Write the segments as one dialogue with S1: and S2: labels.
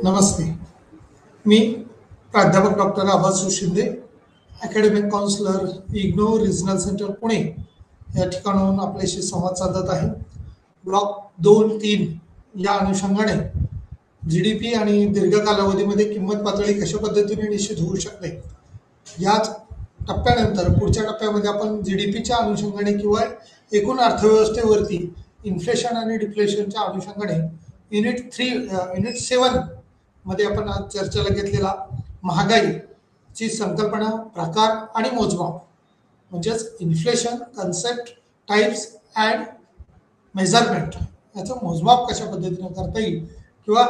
S1: नमस्ते. मी प्राध्यापक doctor Abasu Shinde, academic counsellor, IGNOU regional centre Pune या ठिकाणाहून आपल्याशी संवाद साधत आहे. ब्लॉक 2-3 या अनुषंगाने GDP आणि दीर्घ कालावधीमध्ये किंमत पातळी कशा पद्धतीने निश्चित होऊ शकते, याच टप्प्यानंतर पुढच्या टप्प्यामध्ये आपण GDPच्या अनुषंगाने किंवा एकूण अर्थव्यवस्थेवरती इन्फ्लेशन आणि डिफ्लेशनच्या अनुषंगाने युनिट 7 मध्ये आपण आज चर्चेला घेतलेला महागाईची संकल्पना, प्रकार आणि मोजमाप म्हणजेच inflation, concept, types and measurement याचं मोजमाप कशा पद्धतीने करता येईल किंवा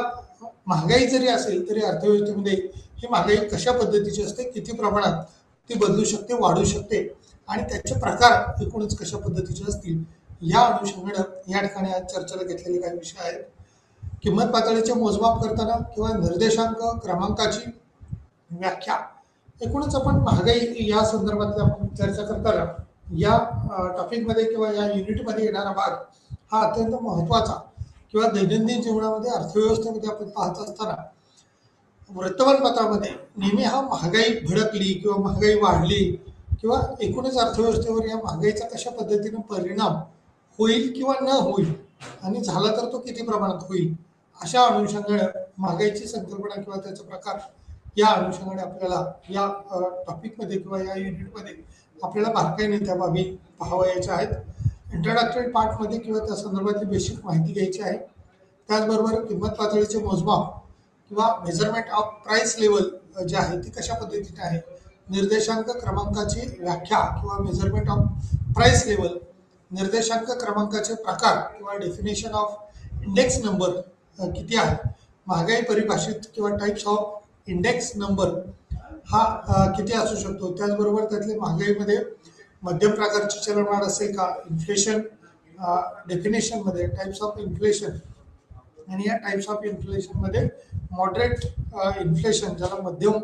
S1: महागाई जरी असेल तरी अर्थव्यवस्थेमध्ये ही महागाई कशा पद्धतीची असते, किती प्रमाणात ती बदलू शकते, वाढू शकते आणि त्याचे प्रकार एकूणच कशा पद्धतीचे असतील या अनुषंगाने या ठिकाणी आज चर्चेला घेतलेले काही विषय आहेत. किंमत पातळीचे मोजमाप करताना किंवा निर्देशांक क्रमांकाची व्याख्या, एकूणच आपण महागाई या संदर्भात आपण चर्चा करताना या टॉपिकमध्ये किंवा या युनिटमध्ये येणारा भाग हा अत्यंत महत्त्वाचा किंवा दैनंदिन जीवनामध्ये अर्थव्यवस्थेमध्ये आपण पाहत असताना वर्तमानपत्रामध्ये नेहमी हा महागाई भडकली किंवा महागाई वाढली किंवा एकूणच अर्थव्यवस्थेवर या महागाईचा कशा पद्धतीने परिणाम होईल किंवा न होईल आणि झाला तर तो किती प्रमाणात होईल, अशा अनुषंगाने महागाईची संकल्पना किंवा त्याचा प्रकार या अनुषंगाने आपल्याला या टॉपिकमध्ये किंवा या युनिटमध्ये आपल्याला बारकाईने त्या बाबी पाहावयाच्या आहेत. इंट्रोडक्टरी पार्टमध्ये किंवा त्या संदर्भातली बेसिक माहिती घ्यायची आहे. त्याचबरोबर किंमत पातळीचे मोजमाप किंवा मेजरमेंट ऑफ प्राइस लेवल जे आहे ती कशा पद्धतीने आहे, निर्देशांक क्रमांकाची व्याख्या किंवा मेजरमेंट ऑफ प्राइस लेवल, निर्देशांक क्रमांकाचे प्रकार किंवा डेफिनेशन ऑफ इंडेक्स नंबर किती आहे, महागाई परिभाषित किंवा टाइप्स ऑफ इंडेक्स नंबर हा किती असू शकतो, त्याचबरोबर त्यातले महागाईमध्ये मध्यम प्रकारची चलनवाढ असेल का, इन्फ्लेशन डेफिनेशनमध्ये टाइप्स ऑफ इन्फ्लेशन आणि या टाइप्स ऑफ इन्फ्लेशनमध्ये मॉडरेट इन्फ्लेशन ज्याला मध्यम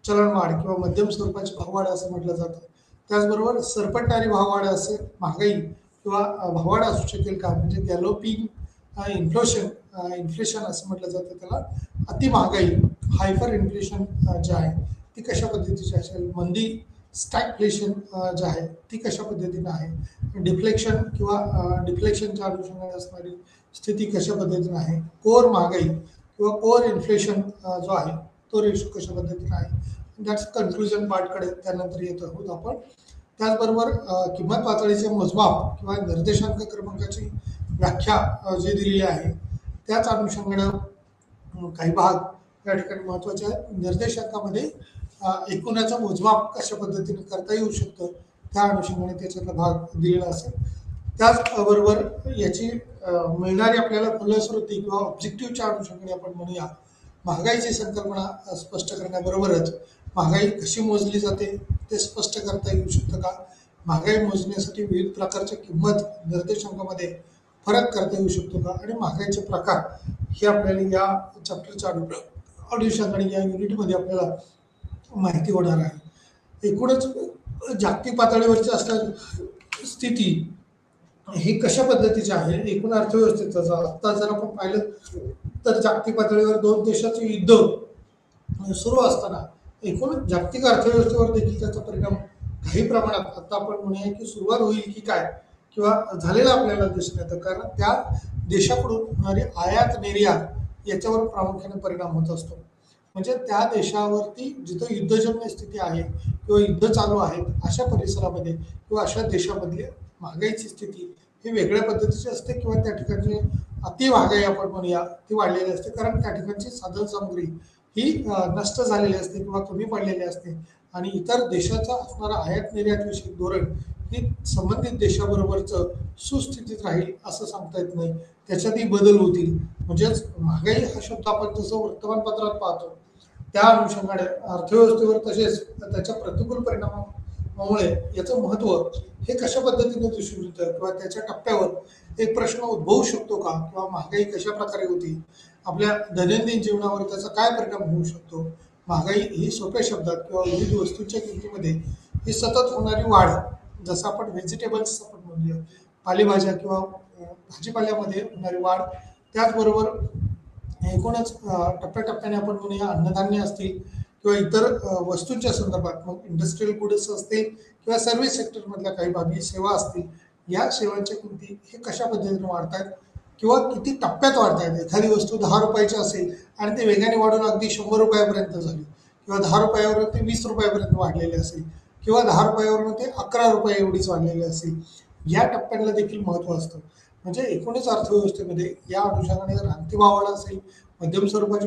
S1: चलनवाढ किंवा मध्यम स्वरूपाची भाववाढ असं म्हटलं जातं, त्याचबरोबर सरपटणारी भाववाढ असे महागाई किंवा भाववाढ असू शकेल का, म्हणजे गॅलोपिंग इन्फ्लेशन असं म्हटलं जातं त्याला, अति महागाई हायपर इन्फ्लेशन जे आहे ती कशा पद्धतीची असेल, मंदी स्टॅगफ्लेशन जे आहे ती कशा पद्धतीने आहे, डिफ्लेक्शन किंवा डिफ्लेक्शनच्या अनुषंगाने असणारी स्थिती कशा पद्धतीने आहे, कोर महागाई किंवा कोर इन्फ्लेशन जो आहे तो रेशो कशा पद्धतीने आहे, दॅट्स कन्क्लुजन पार्टकडे त्यानंतर येत आहोत आपण. त्याचबरोबर किंमत पातळीचे मोजमाप किंवा निर्देशांक क्रमांकाची व्याख्या जी दिलेली आहे त्याच अनुषंगाने काही भाग या ठिकाणी महत्त्वाचे आहेत. निर्देशांकामध्ये एकूणाचा मोजमाप कशा पद्धतीने करता येऊ शकतं त्या अनुषंगाने त्याच्यातला भाग दिलेला असेल. त्याचबरोबर याची मिळणारी आपल्याला फलश्रुती किंवा ऑब्जेक्टिव्हच्या अनुषंगाने आपण म्हणूया महागाईची संकल्पना स्पष्ट करण्याबरोबरच महागाई कशी मोजली जाते ते स्पष्ट करता येऊ शकतं का, महागाई मोजण्यासाठी विविध प्रकारच्या किंमत निर्देशांकामध्ये फरक करता येऊ शकतो का आणि महागाईचे प्रकार हे आपल्याला या चॅप्टरच्या अनुषंगाने या युनिटमध्ये आपल्याला माहिती होणार आहे. एकूणच जागतिक पातळीवरची असणारी स्थिती ही कशा पद्धतीची आहे, एकूण अर्थव्यवस्थेचा आता जर आपण पाहिलं तर जागतिक पातळीवर 2 देशाचे युद्ध सुरू असताना एकूण जागतिक अर्थव्यवस्थेवर देखील त्याचा परिणाम काही प्रमाणात आता आपण म्हणूया की सुरुवात होईल की काय किंवा झालेला आपल्याला दिसून येतं, कारण त्या देशाकडून होणारी आयात निर्यात याच्यावर प्रामुख्याने परिणाम होत असतो. म्हणजे त्या देशावरती जिथं युद्धजन्य स्थिती आहे किंवा युद्ध चालू आहेत अशा परिसरामध्ये किंवा अशा देशामधली महागाईची स्थिती ही वेगळ्या पद्धतीची असते किंवा त्या ठिकाणची अति महागाई आपण म्हणूया ती वाढलेली असते, कारण त्या ठिकाणची साधनसामुग्री ही नष्ट झालेली असते किंवा कमी पडलेली असते आणि इतर देशाचा असणारा आयात निर्यात विषयक धोरण ही संबंधित देशाबरोबरचं सुस्थितीत राहील असं सांगता येत नाही, त्याच्यातही बदल होतील. म्हणजेच महागाई हा शब्द आपण जसं वर्तमानपत्रात पाहतो त्या अनुषंगाने अर्थव्यवस्थेवर तसेच त्याच्या प्रतिकूल परिणामामुळे याचं महत्त्व हे कशा पद्धतीने दिसून येतं किंवा त्याच्या टप्प्यावर एक प्रश्न उद्भवू शकतो का किंवा महागाई कशा प्रकारे होती, आपल्या दैनंदिन जीवनावर त्याचा काय परिणाम होऊ शकतो. महागाई ही सोप्या शब्दात किंवा विविध वस्तूंच्या किमतीमध्ये ही सतत होणारी वाढ, जसं आपण व्हेजिटेबल्स आपण म्हणूया पालेभाज्या किंवा भाजीपाल्यामध्ये होणारी वाढ, त्याचबरोबर एकूणच टप्प्याटप्प्याने आपण म्हणूया अन्नधान्य असतील किंवा इतर वस्तूंच्या संदर्भात मग इंडस्ट्रियल गुड्स असतील किंवा सर्व्हिस सेक्टरमधल्या काही बाबी सेवा असतील, या सेवांच्या किमती हे कशा पद्धतीने वाढतायत किंवा किती टप्प्यात वाढतायत. एखादी वस्तू 10 रुपयाची असेल आणि ते वेगाने वाढून अगदी 100 रुपयापर्यंत झाली किंवा 10 रुपयावरून ते 20 रुपयापर्यंत वाढलेले असेल किंवा 10 रुपयावरून ते 11 रुपये एवढीच वाढलेली असेल, या टप्प्यांना देखील महत्त्व असतं. म्हणजे एकूणच अर्थव्यवस्थेमध्ये या अनुषंगाने रांगती भाववाढ असेल, मध्यम स्वरूपाची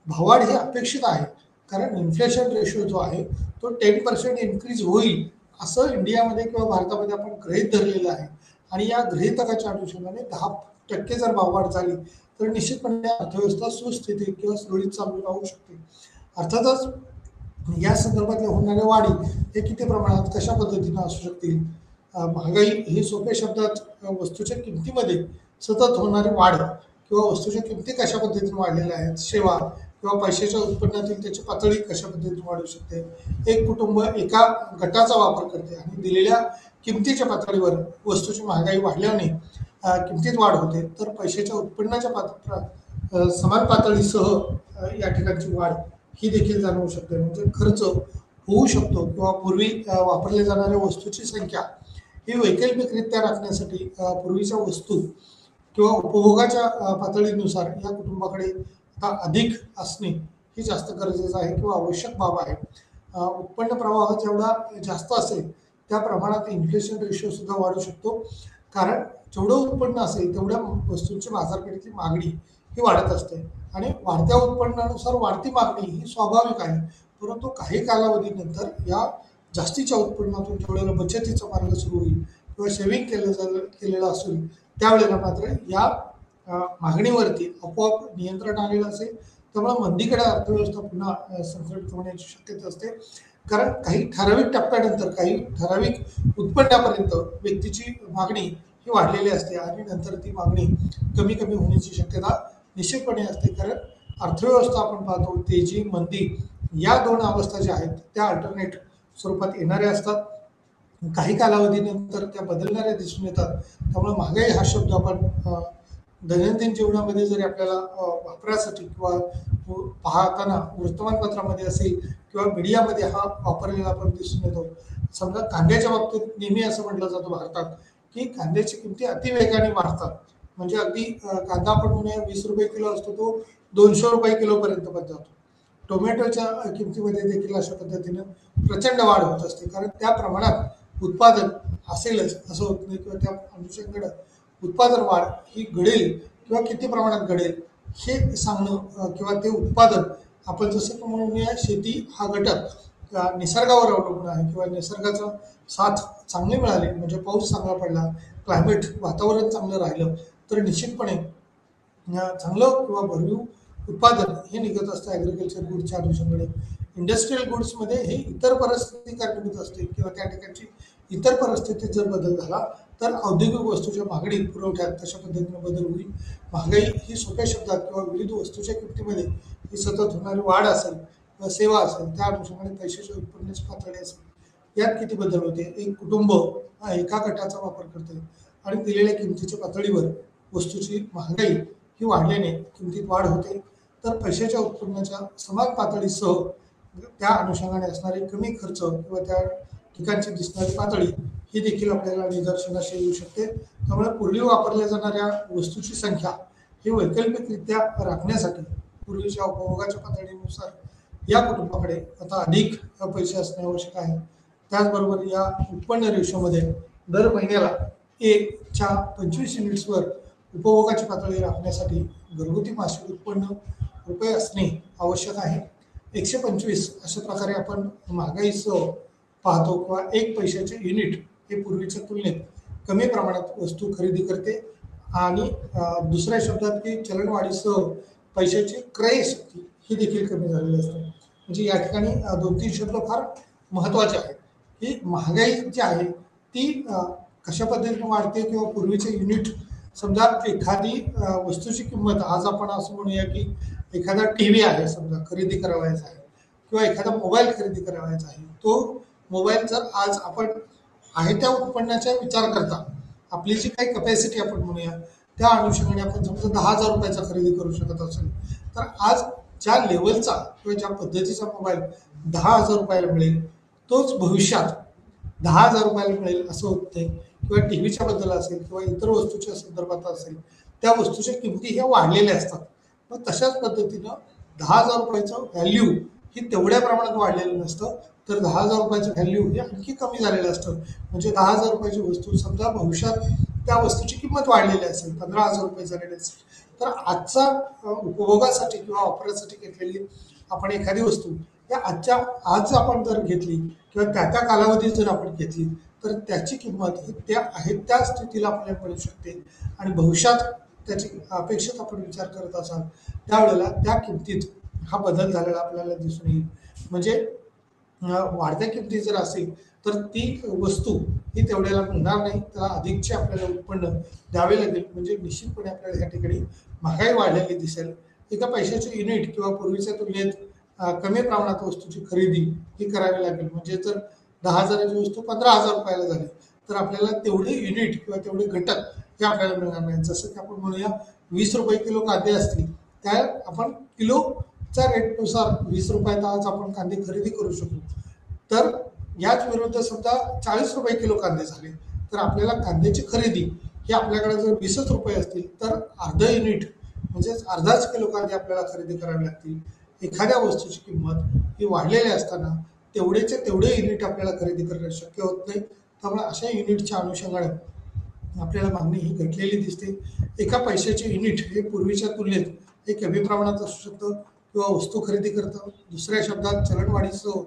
S1: भाववाढ ही अपेक्षित आहे. कारण इन्फ्लेशन रेशो जो आहे तो 10% इन्क्रीज होईल असं इंडियामध्ये किंवा भारतामध्ये आपण गृहीत धरलेलं आहे. आणि या गृहीतकाच्या अनुषंगाने 10% जर भाववाढ झाली तर निश्चितपणे अर्थव्यवस्था सुस्थितीत किंवा सुरळीत चालू राहू शकते. अर्थातच या संदर्भातल्या होणाऱ्या वाढी हे किती प्रमाणात कशा पद्धतीनं असू शकतील. महागाई ही सोप्या शब्दात वस्तूच्या किमतीमध्ये सतत होणारी वाढ किंवा वस्तूच्या किमती कशा पद्धतीने वाढलेल्या आहेत, सेवा किंवा पैशाच्या उत्पन्नातील त्याची पातळी कशा पद्धतीने वाढू शकते. एक कुटुंब एका गटाचा वापर करते आणि दिलेल्या किमतीच्या पातळीवर वस्तूची महागाई वाढल्याने किमतीत वाढ होते, तर पैशाच्या उत्पन्नाच्या समान पातळीसह या ठिकाणची वाढ ही देखील जाणवू शकते. म्हणजे खर्च होऊ शकतो किंवा पूर्वी वापरल्या जाणाऱ्या वस्तूची संख्या ही वैकल्पिकरित्या राखण्यासाठी पूर्वीच्या वस्तू किंवा उपभोगाच्या पातळीनुसार या कुटुंबाकडे आता अधिक असणे ही जास्त गरजेचं आहे किंवा आवश्यक बाब आहे. उत्पन्न प्रवाह जेवढा जास्त असेल त्या प्रमाणात इन्फ्लेशन रेशो सुद्धा वाढू शकतो. कारण जेवढं उत्पन्न असेल तेवढ्या वस्तूंची बाजारपेठेतली मागणी ही वाढत असते आणि वाढत्या उत्पन्नानुसार वाढती मागणी ही स्वाभाविक आहे. परंतु काही कालावधीनंतर या जास्तीच्या उत्पन्नातून जेवढ्याला बचतीचा मार्ग सुरू होईल किंवा सेव्हिंग केलेलं असेल त्यावेळेला मात्र या मागणीवरती आपोआप नियंत्रण आलेलं असेल. त्यामुळे मंदीकडे अर्थव्यवस्था पुन्हा संकट होण्याची शक्यता असते. कारण काही ठराविक टप्प्यानंतर काही ठराविक उत्पन्नापर्यंत व्यक्तीची मागणी ही वाढलेली असते आणि नंतर ती मागणी कमी कमी होण्याची शक्यता निश्चितपणे असते. कारण अर्थव्यवस्था आपण पाहतो तेजी मंदी या दोन अवस्था ज्या आहेत त्या अल्टरनेट स्वरूपात येणाऱ्या असतात. काही कालावधीनंतर त्या बदलणाऱ्या दिसून येतात. त्यामुळे महागाई हा शब्द आपण दैनंदिन जीवनामध्ये जरी आपल्याला वापरासाठी किंवा पाहताना वर्तमानपत्रामध्ये असेल किंवा मीडियामध्ये हा वापरलेला आपण दिसून येतो. समजा कांद्याच्या बाबतीत नेहमी असं म्हटलं जातं भारतात की कांद्याची किमती अतिवेगाने वाढतात. म्हणजे अगदी कांदा आपण म्हणूया 20 रुपये किलो असतो तो 200 रुपये किलोपर्यंत पण जातो. टोमॅटोच्या किमतीमध्ये देखील अशा पद्धतीनं प्रचंड वाढ होत असते. कारण त्या प्रमाणात उत्पादन असेलच असं होत नाही किंवा त्या अनुषंगाने उत्पादन वाढ ही घडेल किंवा किती प्रमाणात घडेल हे सांगणं किंवा ते उत्पादन आपण जसं म्हणूया शेती हा घटक निसर्गावर अवलंबून आहे किंवा निसर्गाचा साथ चांगली मिळाली म्हणजे पाऊस चांगला पडला, क्लायमेट वातावरण चांगलं राहिलं तर निश्चितपणे चांगलं किंवा भरीव उत्पादन हे निघत असतं ॲग्रिकल्चर गुड्सच्या अनुषंगाने. इंडस्ट्रियल गुड्समध्ये हे इतर परिस्थिती कारणीभूत असते किंवा त्या ठिकाणची इतर परिस्थितीत जर बदल झाला तर औद्योगिक वस्तूच्या मागणीत पुरवठ्यात तशा पद्धतीने बदल होईल. महागाई ही सोप्या शब्दात किंवा विविध वस्तूच्या किमतीमध्ये ही सतत होणारी वाढ असेल किंवा सेवा असेल त्या अनुषंगाने पैशाच्या उत्पन्नाची पातळी असेल यात किती बदल होते. एक कुटुंब एका गटाचा वापर करते आणि दिलेल्या किमतीच्या पातळीवर वस्तूची महागाई ही वाढल्याने किमतीत वाढ होते तर पैशाच्या उत्पन्नाच्या समान पातळीसह त्या अनुषंगाने असणारे कमी खर्च किंवा त्या ठिकाणची दिसणारी पातळी ही देखील आपल्याला निदर्शनास येऊ शकते. त्यामुळे पूर्वी वापरल्या जाणाऱ्या वस्तूची संख्या ही वैकल्पिकरित्या राखण्यासाठी पूर्वीच्या उपभोगाच्या पातळीनुसार या कुटुंबाकडे आता अधिक पैसे असणे आवश्यक आहे. त्याचबरोबर या उत्पन्न रेशोमध्ये दर महिन्याला 1च्या 25 युनिट्सवर उपभोगाची पातळी राखण्यासाठी घरगुती मासिक उत्पन्न रुपये असणे आवश्यक आहे. 125 अशा प्रकारे आपण महागाईसह पाहतो किंवा 1 पैशाचे युनिट हे पूर्वीच्या तुलनेत कमी प्रमाणात वस्तू खरेदी करते आणि दुसऱ्या शब्दात की चलनवाढीसह पैशाची क्रयशक्ती ही देखील कमी झालेली असते. म्हणजे या ठिकाणी 2-3 शब्द फार महत्त्वाचे आहेत की महागाई जी आहे ती कशा पद्धतीने वाढते किंवा पूर्वीचे युनिट समजा एखादी वस्तूची किंमत आज आपण असं म्हणूया की एखादा TV आहे समजा खरेदी करावायचा आहे किंवा एखादा मोबाईल खरेदी करावायचा आहे. तो मोबाईल जर आज आपण आहे त्या उत्पन्नाचा विचार करता आपली जी काही कपॅसिटी आपण म्हणूया त्या अनुषंगाने आपण समजा 10,000 रुपयाचा खरेदी करू शकत असेल तर आज ज्या लेवलचा किंवा ज्या पद्धतीचा मोबाईल 10,000 रुपयाला मिळेल तोच भविष्यात 10,000 रुपयाला मिळेल असं होत नाही. किंवा टी व्हीच्या बद्दल असेल किंवा इतर वस्तूच्या संदर्भात असेल त्या वस्तूच्या किमती ह्या वाढलेल्या असतात. मग तशाच पद्धतीनं 10,000 रुपयाचं व्हॅल्यू ही तेवढ्या प्रमाणात वाढलेलं नसतं तर 10,000 रुपयाचं व्हॅल्यू हे आणखी कमी झालेलं असतं. म्हणजे 10,000 रुपयाची वस्तू समजा भविष्यात त्या वस्तूची किंमत वाढलेली असेल 15,000 रुपये झालेली असेल तर आजचा उपभोगासाठी किंवा वापरासाठी घेतलेली आपण एखादी वस्तू या आज आपण जर घेतली किंवा त्या कालावधीत जर आपण घेतली तर त्याची किंमत ही त्या आहेत त्या स्थितीला आपल्याला मिळू शकते आणि भविष्यात त्याची अपेक्षित आपण विचार करत असाल त्यावेळेला त्या किमतीत हा बदल झालेला आपल्याला दिसून येईल. म्हणजे वाढत्या किमती जर असेल तर ती वस्तू ही तेवढ्याला मिळणार नाही, त्याला अधिकचे आपल्याला उत्पन्न द्यावे लागेल. म्हणजे निश्चितपणे आपल्याला या ठिकाणी महागाई वाढलेली दिसेल. एका पैशाचे युनिट किंवा पूर्वीच्या तुलनेत कमी प्रमाणात वस्तूची खरेदी ही करावी लागेल. म्हणजे जर 10,000ची वस्तू 15,000 रुपयाला झाली तर आपल्याला तेवढे युनिट किंवा तेवढे घटक हे आपल्याला मिळणार नाही. जसं की आपण म्हणूया 20 रुपये किलो कांदे असतील त्या आपण किलोच्या रेटनुसार 20 रुपयात आज आपण कांदे खरेदी करू शकतो. तर याच विरुद्ध समजा 40 रुपये किलो कांदे झाले तर आपल्याला कांद्याची खरेदी ही आपल्याकडे जर 20 रुपये असतील तर अर्ध युनिट म्हणजेच अर्धाच किलो कांदे आपल्याला खरेदी करावे लागतील. एखाद्या वस्तूची किंमत ही वाढलेली असताना तेवढेचे तेवढे युनिट आपल्याला खरेदी करणं शक्य होत नाही. त्यामुळे अशा युनिटच्या अनुषंगाने आपल्याला मागणी ही घटलेली दिसते. एका पैशाचे युनिट हे पूर्वीच्या तुलनेत हे कमी प्रमाणात असू शकतं किंवा वस्तू खरेदी करतं. दुसऱ्या शब्दात चलनवाढीसह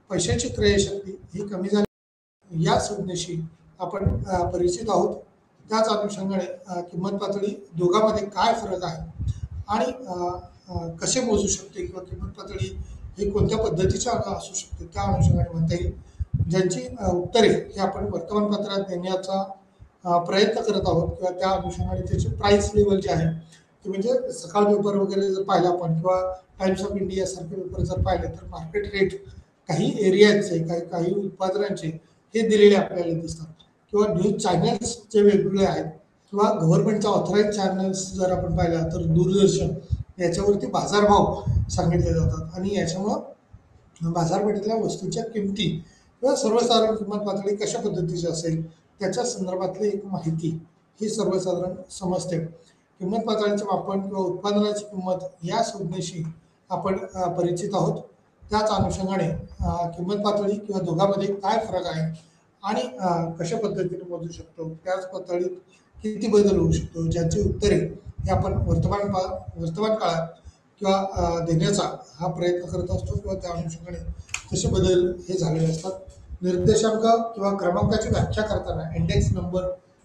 S1: पैशाची क्रयशक्ती ही कमी झाली या संज्ञेशी आपण परिचित आहोत. त्याच अनुषंगाने किंमत पातळी दोघांमध्ये काय फरक आहे आणि कसे मोजू शकते किंवा किंमत पातळी हे कोणत्या पद्धतीच्या असू शकते त्या अनुषंगाने म्हणता येईल. ज्यांची उत्तरे हे आपण वर्तमानपत्रात देण्याचा प्रयत्न करत आहोत किंवा त्या अनुषंगाने त्याची प्राईस लेवल जे आहे ते म्हणजे सकाळ पेपर वगैरे जर पाहिला आपण किंवा टाइम्स ऑफ इंडिया सारखे पेपर जर पाहिले तर मार्केट रेट काही एरियाचे काही उत्पादनांचे हे दिलेले आपल्याला दिसतात. किंवा न्यूज चॅनल्स जे वेगवेगळे आहेत किंवा गव्हर्नमेंटचा ऑथराईज चॅनल्स जर आपण पाहिला तर दूरदर्शन याच्यावरती बाजारभाव सांगितले जातात आणि याच्यामुळं बाजारपेठेतल्या वस्तूंच्या किमती किंवा सर्वसाधारण किंमत पातळी कशा पद्धतीची असेल त्याच्या संदर्भातली एक माहिती ही सर्वसाधारण समजते. किंमत पातळीचे मापन किंवा उत्पादनाची किंमत या संज्ञेशी आपण परिचित आहोत. त्याच अनुषंगाने किंमत पातळी किंवा दोघांमध्ये काय फरक आहे आणि कशा पद्धतीने मोजू शकतो, त्याच पातळीत किती बदल होऊ शकतो, ज्याची उत्तरे हे आपण वर्तमान काळात किंवा देण्याचा हा प्रयत्न करत असतो किंवा त्या अनुषंगाने कसे बदल हे झालेले असतात. निर्देशांक किंवा क्रमांकाची व्याख्या करताना इंडेक्स नंबर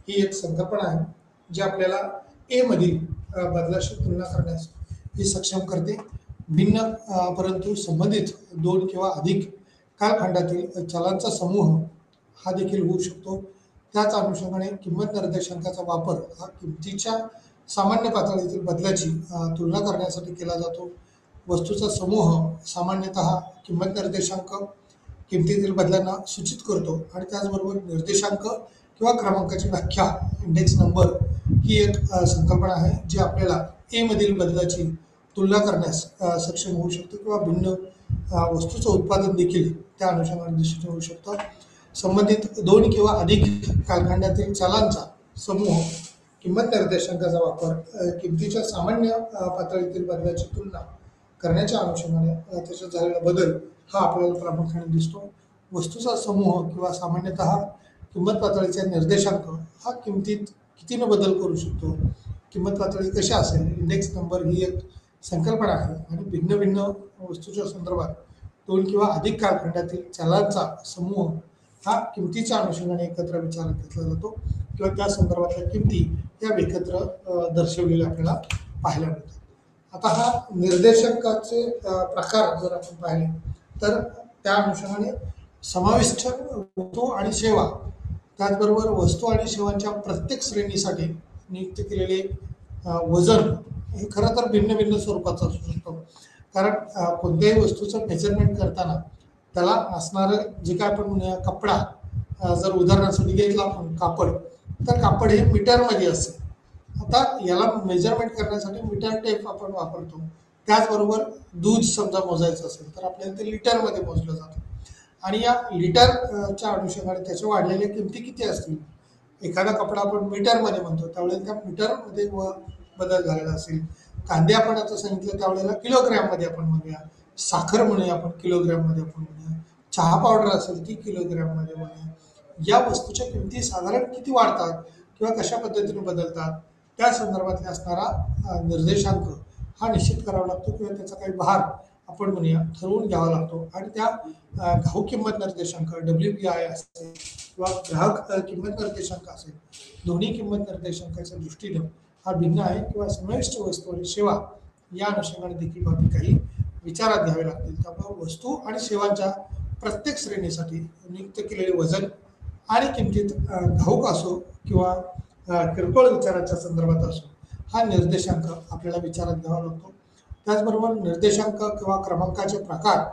S1: ही एक संकल्पना आहे जी आपल्याला ए मधील बदलाशी तुलना करण्यास ही सक्षम करते. भिन्न परंतु संबंधित दोन किंवा अधिक कालखंडातील चलांचा समूह हा देखील होऊ शकतो. त्याच अनुषंगाने किंमत निर्देशांकाचा वापर हा किमतीच्या सामान्य पातळीतील बदलाची तुलना करण्यासाठी केला जातो. वस्तूचा समूह सामान्यतः किंमत निर्देशांक किमतीतील बदलांना सूचित करतो आणि त्याचबरोबर निर्देशांक किंवा क्रमांकाची व्याख्या इंडेक्स नंबर ही एक संकल्पना आहे जी आपल्याला ए मधील बदलाची तुलना करण्यास सक्षम होऊ शकते किंवा भिन्न वस्तूचं उत्पादन देखील त्या अनुषंगाने दिसून येऊ शकतं. संबंधित दोन किंवा अधिक कालखंडातील चलांचा समूह किंमत निर्देशांकाचा वापर किमतीच्या सामान्य पातळीतील बदलाची तुलना करण्याच्या अनुषंगाने त्याच्यात झालेला बदल हा आपल्याला प्रामुख्याने दिसतो. वस्तूचा समूह किंवा सामान्यतः किंमत पातळीचा निर्देशांक हा किमतीत कितीनं बदल करू शकतो, किंमत पातळी कशा असेल, इंडेक्स नंबर ही एक संकल्पना आहे आणि भिन्न भिन्न वस्तूच्या संदर्भात दोन किंवा अधिक कालखंडातील चलांचा समूह हा किमतीच्या अनुषंगाने एकत्र विचारात घेतला जातो किंवा त्या संदर्भातल्या किमती या एकत्र दर्शवलेल्या आपल्याला पाहायला मिळतात. आता हा निर्देशांकाचे प्रकार जर आपण पाहिले तर त्या अनुषंगाने समाविष्ट वस्तू आणि सेवा त्याचबरोबर वस्तू आणि सेवांच्या प्रत्येक श्रेणीसाठी नियुक्त केलेले वजन हे खरं तर भिन्न भिन्न स्वरूपाचं असू शकतं. कारण कोणत्याही वस्तूचं मेजरमेंट करताना त्याला असणारं जे काय आपण म्हणूया कपडा जर उदाहरणासाठी घेतला आपण कापड तर कापड हे मीटरमध्ये असेल आता याला मेजरमेंट करण्यासाठी मीटर टेप आपण वापरतो. त्याचबरोबर दूध समजा मोजायचं असेल तर आपल्याला ते लिटरमध्ये मोजलं जातं. आणि या लिटरच्या अनुषंगाने त्याच्या वाढलेल्या किमती किती असतील, एखादा कपडा आपण मीटरमध्ये म्हणतो त्यावेळेला त्या मीटरमध्ये बदल झालेला असेल. कांदे आपण आता सांगितलं त्यावेळेला किलोग्रॅममध्ये आपण म्हणूया, साखर म्हणूया आपण किलोग्रॅममध्ये आपण म्हणूया, चहा पावडर असेल ती किलोग्रॅममध्ये म्हणूया. या वस्तूच्या किमती साधारण किती वाढतात किंवा कशा पद्धतीने बदलतात त्या संदर्भातले असणारा निर्देशांक हा निश्चित करावा लागतो किंवा त्याचा काही भार आपण म्हणूया ठरवून घ्यावा लागतो. आणि त्या घाऊक किंमत निर्देशांक WPI असेल किंवा ग्राहक किंमत निर्देशांक असेल, दोन्ही किंमत निर्देशांकाच्या दृष्टीने हा भिन्न आहे किंवा समाविष्ट वस्तू आणि सेवा या अनुषंगाने देखील बाबी काही विचारात घ्यावे लागतील. त्यामुळे वस्तू आणि सेवांच्या प्रत्येक श्रेणीसाठी नियुक्त केलेले वजन आणि किमतीत घाऊक असो किंवा किरकोळ विचाराच्या संदर्भात असो हा निर्देशांक आपल्याला विचारात घ्यावा लागतो. त्याचबरोबर निर्देशांक किंवा क्रमांकाचे प्रकार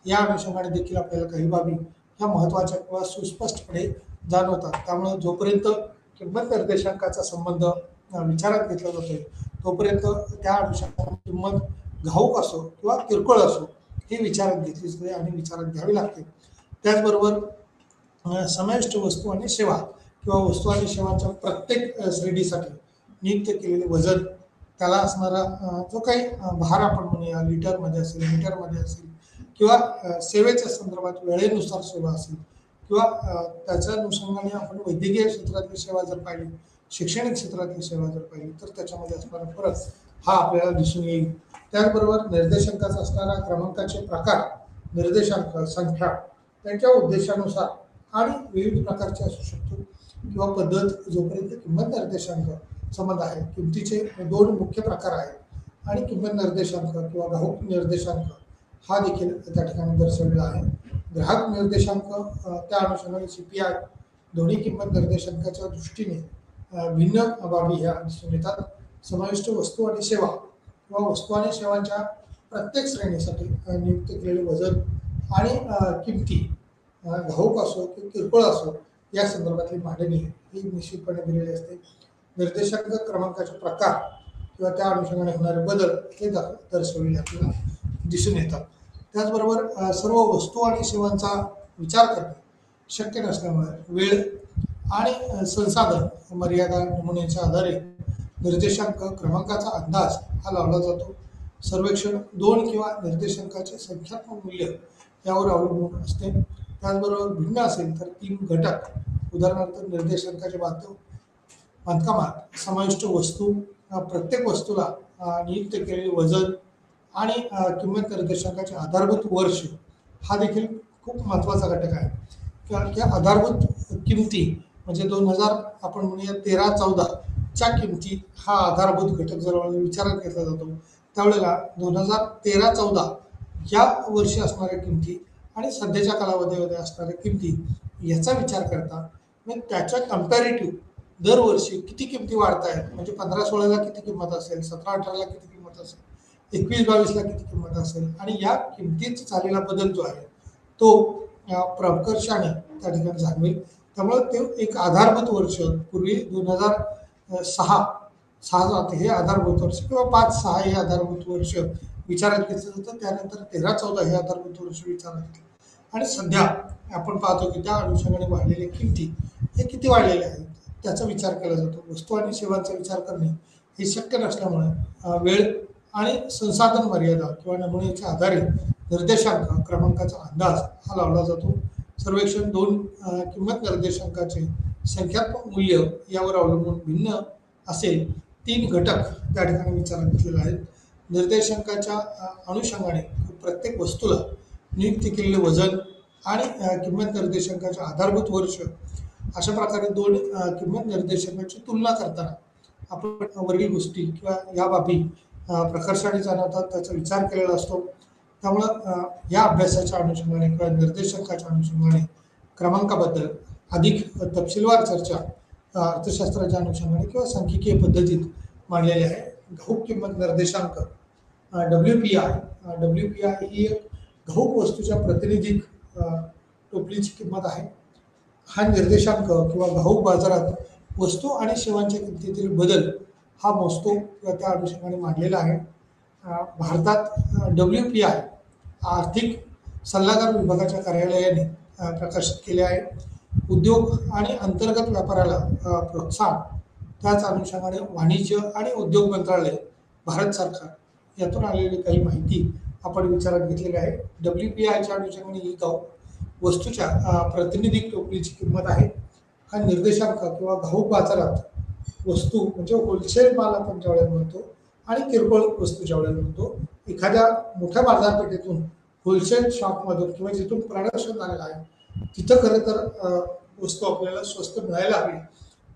S1: या अनुषंगाने देखील आपल्याला काही बाबी ह्या महत्त्वाच्या किंवा सुस्पष्टपणे जाणवतात. त्यामुळे जोपर्यंत किंमत निर्देशांकाचा संबंध विचारात घेतला जातोय तोपर्यंत त्या अनुषंगाने किंमत घाऊक असो किंवा किरकोळ असो ही विचारात घेतलीच पाहिजे आणि विचारात घ्यावी लागते. त्याचबरोबर समाविष्ट वस्तू आणि सेवा किंवा वस्तू आणि सेवांच्या प्रत्येक श्रेणीसाठी नियुक्त केलेले वजन, त्याला असणारा जो काही भार आपण म्हणूया लिटरमध्ये असेल, मीटरमध्ये असेल किंवा सेवेच्या संदर्भात वेळेनुसार सेवा असेल किंवा त्याच्या अनुषंगाने आपण वैद्यकीय क्षेत्रातली सेवा जर पाहिली, शैक्षणिक क्षेत्रातली सेवा जर पाहिली तर त्याच्यामध्ये असणारा फरक हा आपल्याला दिसून येईल. त्याचबरोबर निर्देशांकाचा असणारा क्रमांकाचे प्रकार, निर्देशांक संख्या त्यांच्या उद्देशानुसार आणि विविध प्रकारचे असू शकतो किंवा पद्धत. जोपर्यंत किंमत निर्देशांक संबंध आहे, किमतीचे दोन मुख्य प्रकार आहेत आणि किंमत निर्देशांक किंवा घाऊक निर्देशांक हा देखील त्या ठिकाणी दर्शवलेला आहे. ग्राहक निर्देशांक त्या अनुषंगाने CPI दोन्ही किंमत निर्देशांकाच्या दृष्टीने भिन्न बाबी ह्या दिसून येतात. समाविष्ट वस्तू आणि सेवा किंवा वस्तू आणि सेवांच्या प्रत्येक श्रेणीसाठी नियुक्त केलेले वजन आणि किमती घाऊक असो की किरकोळ असो या संदर्भातली मांडणी ही निश्चितपणे दिलेली असते. निर्देशांक क्रमांकाचे प्रकार किंवा त्या अनुषंगाने होणारे बदल हे दर्शवलेले आपल्याला दिसून येतात. त्याचबरोबर सर्व वस्तू आणि सेवांचा विचार करणे शक्य नसल्यामुळे वेळ आणि संसाधन मर्यादा नमुन्याच्या आधारे निर्देशांक क्रमांकाचा अंदाज हा लावला जातो. सर्वेक्षण 2 किंवा निर्देशांकाचे संख्यात्मक मूल्य यावर अवलंबून असते. त्याचबरोबर भिन्न असेल तर 3 घटक, उदाहरणार्थ निर्देशांकाचे बांधकामात समाविष्ट वस्तू, प्रत्येक वस्तूला नियुक्त केलेले वजन आणि किंमत निर्देशांकाचे आधारभूत वर्ष हा देखील खूप महत्त्वाचा घटक आहे. कारण की आधारभूत किमती म्हणजे 2000 आपण म्हणूया 13-14च्या किमती हा आधारभूत घटक जर विचारात घेतला जातो त्यावेळेला 2013-14 या वर्षी असणाऱ्या किमती आणि सध्याच्या कालावधीमध्ये असणाऱ्या किमती याचा विचार करता मग त्याच्या कम्पॅरेटिव्ह दरवर्षी किती किमती वाढत आहेत, म्हणजे 15-16ला किती किंमत असेल, 17-18ला किती किंमत असेल, 21-22ला किती किंमत असेल आणि या किमतीत झालेला बदल जो आहे तो प्रकर्षाने त्या ठिकाणी जाणवेल. त्यामुळे ते एक आधारभूत वर्ष पूर्वी 2006 हे आधारभूत वर्ष किंवा 5-6 हे आधारभूत वर्ष विचारात घेतलं जातं. त्यानंतर 13-14 हे आधारभूत वर्ष विचारात घेतलं आणि सध्या आपण पाहतो की त्या अनुषंगाने वाढलेल्या किमती हे किती वाढलेले आहेत त्याचा विचार केला जातो. वस्तू आणि सेवांचा विचार करणे हे शक्य नसल्यामुळे वेळ आणि संसाधन मर्यादा किंवा नमुन्याच्या आधारे निर्देशांक क्रमांकाचा अंदाज हा लावला जातो. सर्वेक्षण 2 किंमत निर्देशांकाचे संख्यात्मक मूल्य यावर अवलंबून भिन्न असेल 3 घटक त्या ठिकाणी विचारात घेतलेले आहेत. निर्देशांकाच्या अनुषंगाने प्रत्येक वस्तूला नियुक्त केलेले वजन आणि किंमत निर्देशांकाचे आधारभूत वर्ष अशा प्रकारे 2 किंमत निर्देशांकाची तुलना करताना आपण वरील गोष्टी किंवा या बाबी प्रकर्षाने जाणवतात त्याचा विचार केलेला असतो. त्यामुळं या अभ्यासाच्या अनुषंगाने किंवा निर्देशांकाच्या अनुषंगाने क्रमांकाबद्दल अधिक तपशीलवार चर्चा अर्थशास्त्राच्या अनुषंगाने किंवा सांख्यिकीय पद्धतीत मांडलेली आहे. घाऊक किंमत निर्देशांक WPI ही एक घाऊक वस्तूच्या प्रतिनिधिक टोपलीची किंमत आहे. हा निर्देशांक किंवा घाऊक बाजारात वस्तू आणि सेवांच्या किमतीतील बदल हा मोजतो किंवा त्या अनुषंगाने मांडलेला आहे. भारतात WPI आर्थिक सल्लागार विभागाच्या कार्यालयाने प्रकाशित केले आहे. उद्योग आणि अंतर्गत व्यापाराला प्रोत्साहन, त्याच अनुषंगाने वाणिज्य आणि उद्योग मंत्रालय, भारत सरकार यातून आलेली काही माहिती आपण विचारात घेतलेली आहे. WPIच्या अनुषंगाने ही वस्तूच्या प्रातिनिधिक टोपलीची किंमत आहे. हा निर्देशांक किंवा घाऊक बाजारात वस्तू म्हणजे होलसेल माल आपण ज्यावेळेला म्हणतो आणि किरकोळ वस्तू ज्यावेळेला म्हणतो, एखाद्या मोठ्या बाजारपेठेतून होलसेल शॉपमधून किंवा जिथून प्रोडक्शन झालेलं आहे तिथं खरं तर वस्तू आपल्याला स्वस्त मिळायला हवी,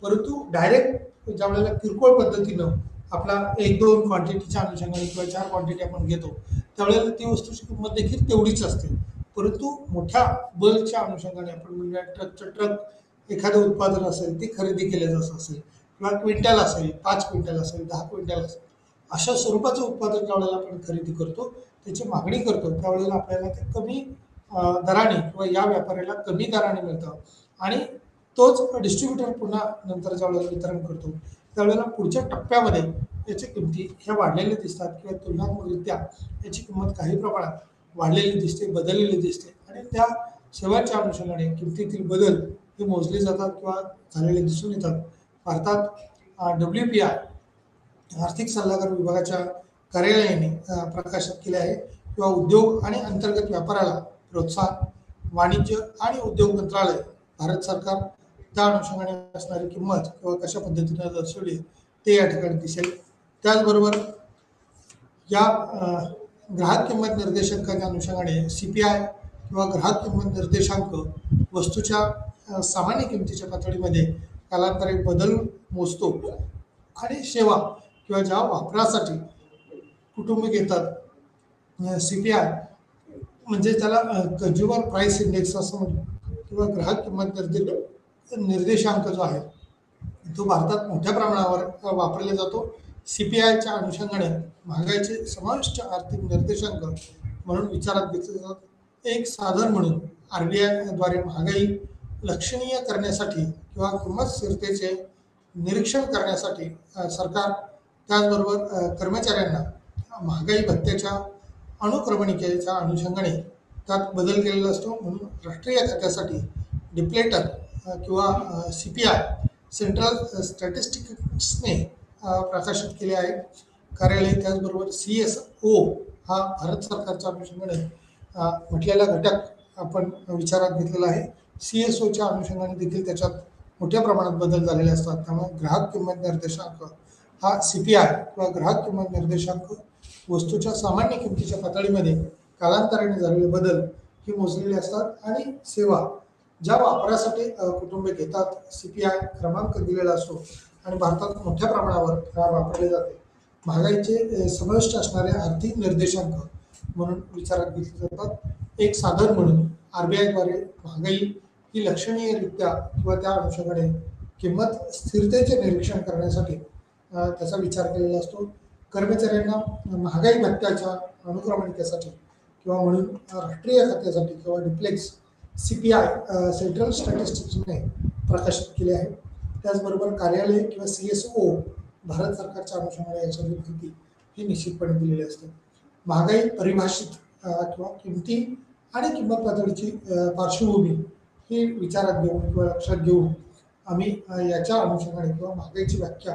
S1: परंतु डायरेक्ट ज्यावेळेला किरकोळ पद्धतीनं आपला 1-2 क्वांटिटीच्या अनुषंगाने किंवा 4 क्वांटिटी आपण घेतो त्यावेळेला ती वस्तूची किंमत देखील तेवढीच असते. परंतु मोठ्या बल्कच्या अनुषंगाने आपण म्हणजे ट्रकचं ट्रक एखादं उत्पादन असेल ते खरेदी केलं जात असेल किंवा क्विंटल असेल, 5 क्विंटल असेल, 10 क्विंटल असेल, अशा स्वरूपाचं उत्पादन ज्यावेळेला आपण खरेदी करतो, त्याची मागणी करतो, त्यावेळेला आपल्याला ते कमी दराने किंवा या व्यापाऱ्याला कमी दराने मिळतं आणि तोच डिस्ट्रीब्युटर पुन्हा नंतर ज्यावेळेला वितरण करतो त्यावेळेला पुढच्या टप्प्यामध्ये याची किमती ह्या वाढलेल्या दिसतात किंवा तुलनात्मकरित्या याची किंमत काही प्रमाणात वाढलेली दिसते, बदललेली दिसते आणि त्या सेवांच्या अनुषंगाने किमतीतील बदल हे मोजले जातात किंवा झालेले दिसून येतात. भारतात WPI आर्थिक सल्लागार विभागाच्या कार्यालयाने प्रकाशित केले आहे किंवा उद्योग आणि अंतर्गत व्यापाराला प्रोत्साहन, वाणिज्य आणि उद्योग मंत्रालय, भारत सरकार त्या अनुषंगाने असणारी किंमत किंवा कशा पद्धतीने दर्शवली ते या ठिकाणी दिसेल. त्याचबरोबर या ग्राहक किंमत निर्देशांकाच्या अनुषंगाने CPI किंवा ग्राहक किंमत निर्देशांक वस्तूच्या सामान्य किमतीच्या पातळीमध्ये कालांतरे बदल मोजतो आणि सेवा किंवा ज्या वापरासाठी कुटुंब घेतात, CPI म्हणजे त्याला कन्झ्युमर प्राइस इंडेक्स असं म्हणतो किंवा ग्राहक किंमत निर्देशांक जो आहे तो भारतात मोठ्या प्रमाणावर वापरला जातो. CPIच्या अनुषंगाने महागाईचे समाविष्ट आर्थिक निर्देशांक म्हणून विचारात घेतले जातात. एक साधन म्हणून RBI द्वारे महागाई लक्षणीय करण्यासाठी किंवा किंमत स्थिरतेचे निरीक्षण करण्यासाठी सरकार त्याचबरोबर कर्मचाऱ्यांना महागाई भत्त्याच्या अनुक्रमणिकेच्या अनुषंगाने त्यात बदल केलेला असतो. म्हणून राष्ट्रीय खात्यासाठी डिप्लेटर किंवा CPI सेंट्रल स्टॅटिस्टिक्सने प्रकाशित केले आहे कार्यालय. त्याचबरोबर CSO हा भारत सरकारच्या अनुषंगाने म्हटलेला घटक आपण विचारात घेतलेला आहे. CSOच्या अनुषंगाने देखील त्याच्यात मोठ्या प्रमाणात बदल झालेले असतात. त्यामुळे ग्राहक किंमत निर्देशांक हा CPI किंवा ग्राहक किंमत निर्देशांक वस्तूच्या सामान्य किमतीच्या पातळीमध्ये कालांतराने झालेले बदल हे मोजलेले असतात आणि सेवा ज्या वापरासाठी कुटुंबे घेतात CPI क्रमांक दिलेला असतो आणि भारतात मोठ्या प्रमाणावर वापरले जाते. महागाईचे समाविष्ट असणारे आर्थिक निर्देशांक म्हणून विचारात घेतले जातात. एक साधन म्हणून RBI द्वारे महागाई ही लक्षणीयरित्या किंवा त्या अनुषंगाने किंमत स्थिरतेचे निरीक्षण करण्यासाठी त्याचा विचार केलेला असतो. कर्मचाऱ्यांना महागाई भत्त्याच्या अनुक्रमणिकेसाठी किंवा म्हणून राष्ट्रीय खात्यासाठी किंवा डिप्लेक्स CPI सेंट्रल स्टॅटिस्टिक्सने प्रकाशित केले आहे. त्याचबरोबर कार्यालय किंवा CSO भारत सरकारच्या अनुषंगाने याची माहिती ही निश्चितपणे दिलेली असते. महागाई परिभाषित किंवा किमती आणि किंमत पातळीची पार्श्वभूमी ही विचारात घेऊन किंवा लक्षात घेऊन आम्ही याच्या अनुषंगाने किंवा महागाईची व्याख्या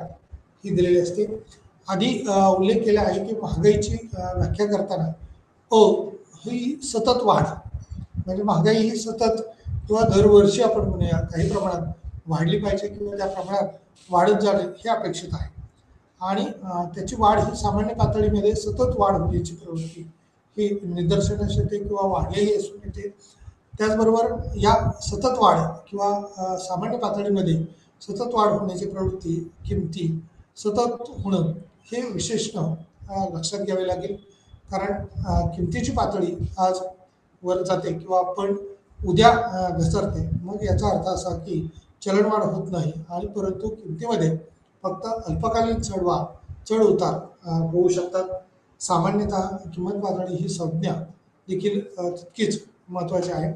S1: ही दिलेली असते. आधी उल्लेख केला आहे की महागाईची व्याख्या करताना ही सतत वाढ म्हणजे महागाई ही सतत किंवा दरवर्षी आपण म्हणूया काही प्रमाणात वाढली पाहिजे किंवा त्या प्रमाणात वाढत जाणे हे अपेक्षित आहे आणि त्याची वाढ ही सामान्य पातळीमध्ये सतत वाढ होण्याची प्रवृत्ती ही निदर्शनास येते किंवा वाढलेली असून येते. त्याचबरोबर या सतत वाढ किंवा सामान्य पातळीमध्ये सतत वाढ होण्याची प्रवृत्ती किमती सतत होणं हे विशेषण लक्षात घ्यावे लागेल. कारण किमतीची पातळी आज वर जाते किंवा आपण उद्या घसरते, मग याचा अर्थ असा की चलनवाढ होत नाही आणि परंतु किमतीमध्ये फक्त अल्पकालीन चढ उतार होऊ शकतात. सामान्यतः किंमत पातळी ही संज्ञा देखील तितकीच महत्त्वाची आहे.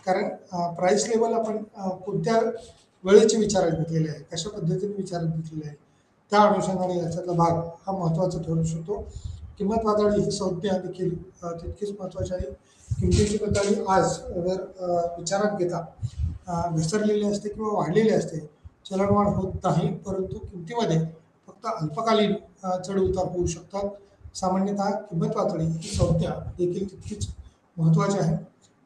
S1: कारण प्राईस लेवल आपण कोणत्या वेळेची विचारात घेतलेली आहे, कशा पद्धतीने विचारात घेतलेली आहे, त्या अनुषंगाने याच्यातला भाग हा महत्त्वाचा ठरू शकतो. किंमत पातळी ही संज्ञा देखील तितकीच महत्त्वाची आहे. किमतीची पातळी आज जर विचारात घेता घसरलेली असते किंवा वाढलेली असते, चलनवाढ होत नाही, परंतु किमतीमध्ये फक्त अल्पकालीन चढ उतार होऊ शकतात. सामान्यतः किंमत पातळी ही संज्ञा देखील तितकीच महत्त्वाची आहे.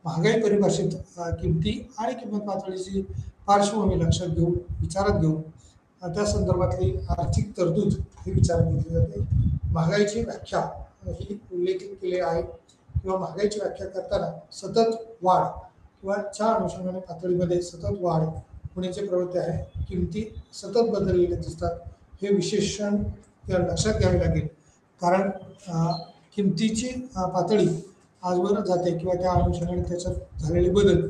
S1: महागाई परिभाषित किमती आणि किंमत पातळीची पार्श्वभूमी लक्षात घेऊन विचारात घेऊन त्या संदर्भातली आर्थिक तरतूद ही विचारात घेतली जाते. महागाईची व्याख्या ही उल्लेखित केली आहे किंवा महागाईची व्याख्या करताना सतत वाढ किंवा च्या अनुषंगाने पातळीमध्ये सतत वाढ होण्याची प्रवृत्ती आहे. किमती सतत बदललेल्या दिसतात, हे विशेषण लक्षात घ्यावे लागेल. कारण किमतीची पातळी आजवर जाते किंवा त्या अनुषंगाने त्याच्यात झालेले बदल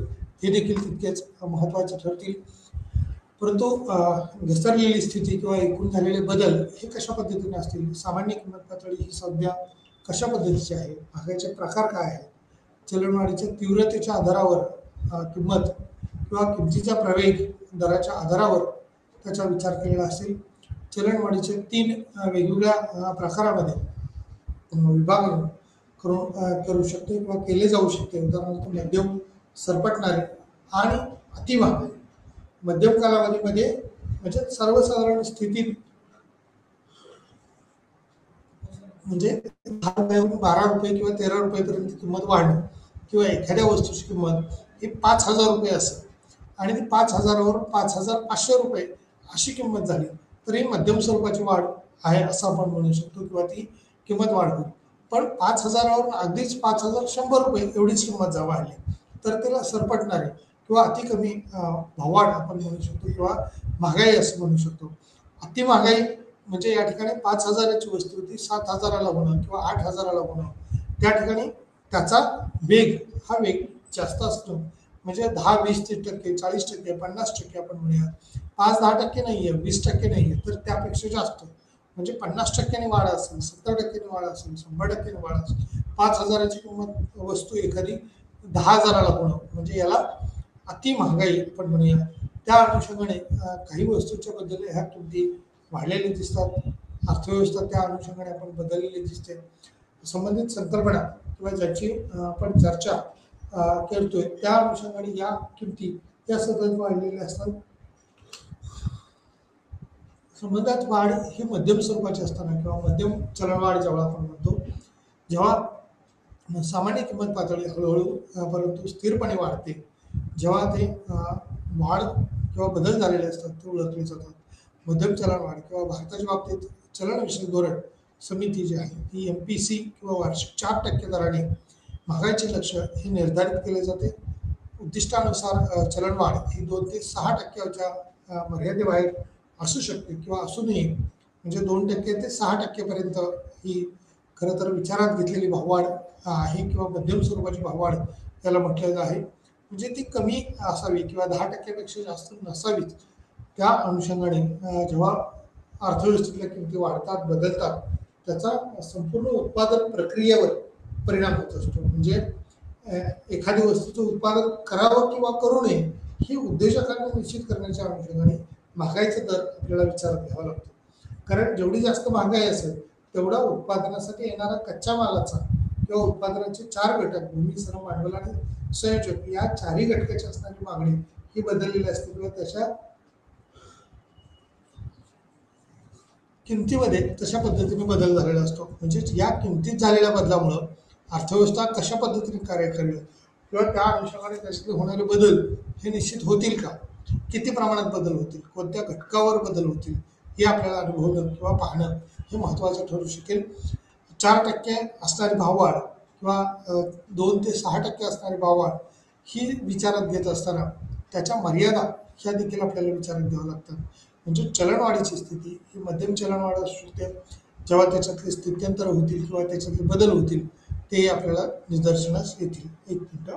S1: हे देखील तितकेच महत्त्वाचे ठरतील. परंतु घसरलेली स्थिती किंवा एकूण झालेले बदल हे कशा पद्धतीने असतील, सामान्य किंमत पातळी ही संज्ञा कशा पद्धतीची आहे, महागाईचे प्रकार काय आहेत, चलनवाढीच्या तीव्रतेच्या आधारावर किंमत किंवा किमतीचा प्रवेग दराच्या आधारावर त्याचा विचार केलेला असेल. चलनवाढीचे 3 वेगवेगळ्या प्रकारामध्ये विभागून करू शकते किंवा केले जाऊ शकते. उदाहरणार्थ मध्यम, सरपटणारे आणि अतिमहागाई. मध्यम कालावधीमध्ये म्हणजे सर्वसाधारण स्थितीत म्हणजे 10 रुपयावरून 12 रुपये किंवा 13 रुपयेपर्यंत किंमत वाढणं किंवा एखाद्या वस्तूची किंमत ही 5,000 रुपये असेल आणि ती 5,000वरून 5,500 रुपये अशी किंमत झाली तर ही मध्यम स्वरूपाची वाढ आहे असं आपण म्हणू शकतो किंवा ती किंमत वाढ होईल. पण 5,000वरून अगदीच 5,100 रुपये एवढीच किंमत वाढली तर त्याला सरपटणारे किंवा अति कमी भाववाढ आपण म्हणू शकतो किंवा महागाई असं म्हणू शकतो. अति महागाई म्हणजे या ठिकाणी 5,000ची वस्तू होती 7,000ला होणं किंवा 8,000ला होणं, त्या ठिकाणी त्याचा वेग हा वेग जास्त असतो. म्हणजे 10-20% 40% 50% आपण म्हणूया. 5-10% नाही आहे, 20% नाही आहे, तर त्यापेक्षा जास्त म्हणजे 50% वाढ असेल, 70% वाढ असेल, 100% वाढ असेल. 5,000ची किंमत वस्तू एखादी 10,000ला होणं म्हणजे याला अति महागाई आपण म्हणूया. त्या अनुषंगाने काही वस्तूच्या बद्दल ह्या किमती वाढलेल्या दिसतात. अर्थव्यवस्था त्या अनुषंगाने आपण बदललेली दिसते. संबंधित संकल्पना किंवा ज्याची आपण चर्चा करतोय त्या अनुषंगाने या किमती या सतत वाढलेल्या असतात. संबंधात वाढ ही मध्यम स्वरूपाची असताना किंवा मध्यम चलनवाढ जेव्हा आपण म्हणतो, जेव्हा सामान्य किंमत पातळी हळूहळू परंतु स्थिरपणे वाढते, जेव्हा ते वाढ किंवा बदल झालेले असतात ते ओळखले जातात. मध्यम चलनवाढ किंवा भारताच्या बाबतीत चलनविषयक धोरण समिती जी आहे ती MPC किंवा वार्षिक 4% दराने महागाईचे लक्ष्य हे निर्धारित केले जाते. उद्दिष्टानुसार चलनवाढ ही 2 ते 6%च्या मर्यादेबाहेर असू शकते किंवा असू नये. म्हणजे 2% ते 6% पर्यंत ही खरं तर विचारात घेतलेली भाववाढ आहे किंवा मध्यम स्वरूपाची भाववाढ त्याला म्हटलेलं आहे. म्हणजे ती कमी असावी किंवा 10%पेक्षा जास्त नसावीच. त्या अनुषंगाने जेव्हा अर्थव्यवस्थेतल्या किमती वाढतात बदलतात त्याचा संपूर्ण उत्पादन प्रक्रियेवर परिणाम होत असतो. म्हणजे एखादी वस्तूचं उत्पादन करावं किंवा करू नये ही उद्योजकांना निश्चित करण्याच्या अनुषंगाने महागाईचा दर आपल्याला विचारात घ्यावा लागतो. कारण जेवढी जास्त महागाई असेल तेवढा उत्पादनासाठी येणारा कच्च्या मालाचा किंवा उत्पादनाचे 4 घटक भूमी, श्रम, भांडवल आणि संयोजक या 4ही घटकाची असणारी मागणी ही बदललेली असते किंवा त्याच्या किमतीमध्ये तशा पद्धतीने बदल झालेला असतो. म्हणजे या किमतीत झालेल्या बदलामुळं अर्थव्यवस्था कशा पद्धतीने कार्य करेल किंवा त्या अनुषंगाने त्याच्यातले होणारे बदल हे निश्चित होतील का, किती प्रमाणात बदल होतील, कोणत्या घटकावर बदल होतील हे आपल्याला अनुभवणं किंवा पाहणं हे महत्त्वाचं ठरू शकेल. 4% असणारी भाववाढ किंवा 2 ते 6% असणारी भाववाढ ही विचारात घेत असताना त्याच्या मर्यादा ह्या देखील आपल्याला विचारात घ्याव्या लागतात. म्हणजे चलनवाढीची स्थिती ही मध्यम चलनवाढ असू शकते, जेव्हा त्याच्यातले स्थित्यंतर होतील किंवा त्याच्यातले बदल होतील ते आपल्याला निदर्शनास येतील. एक मिनिट.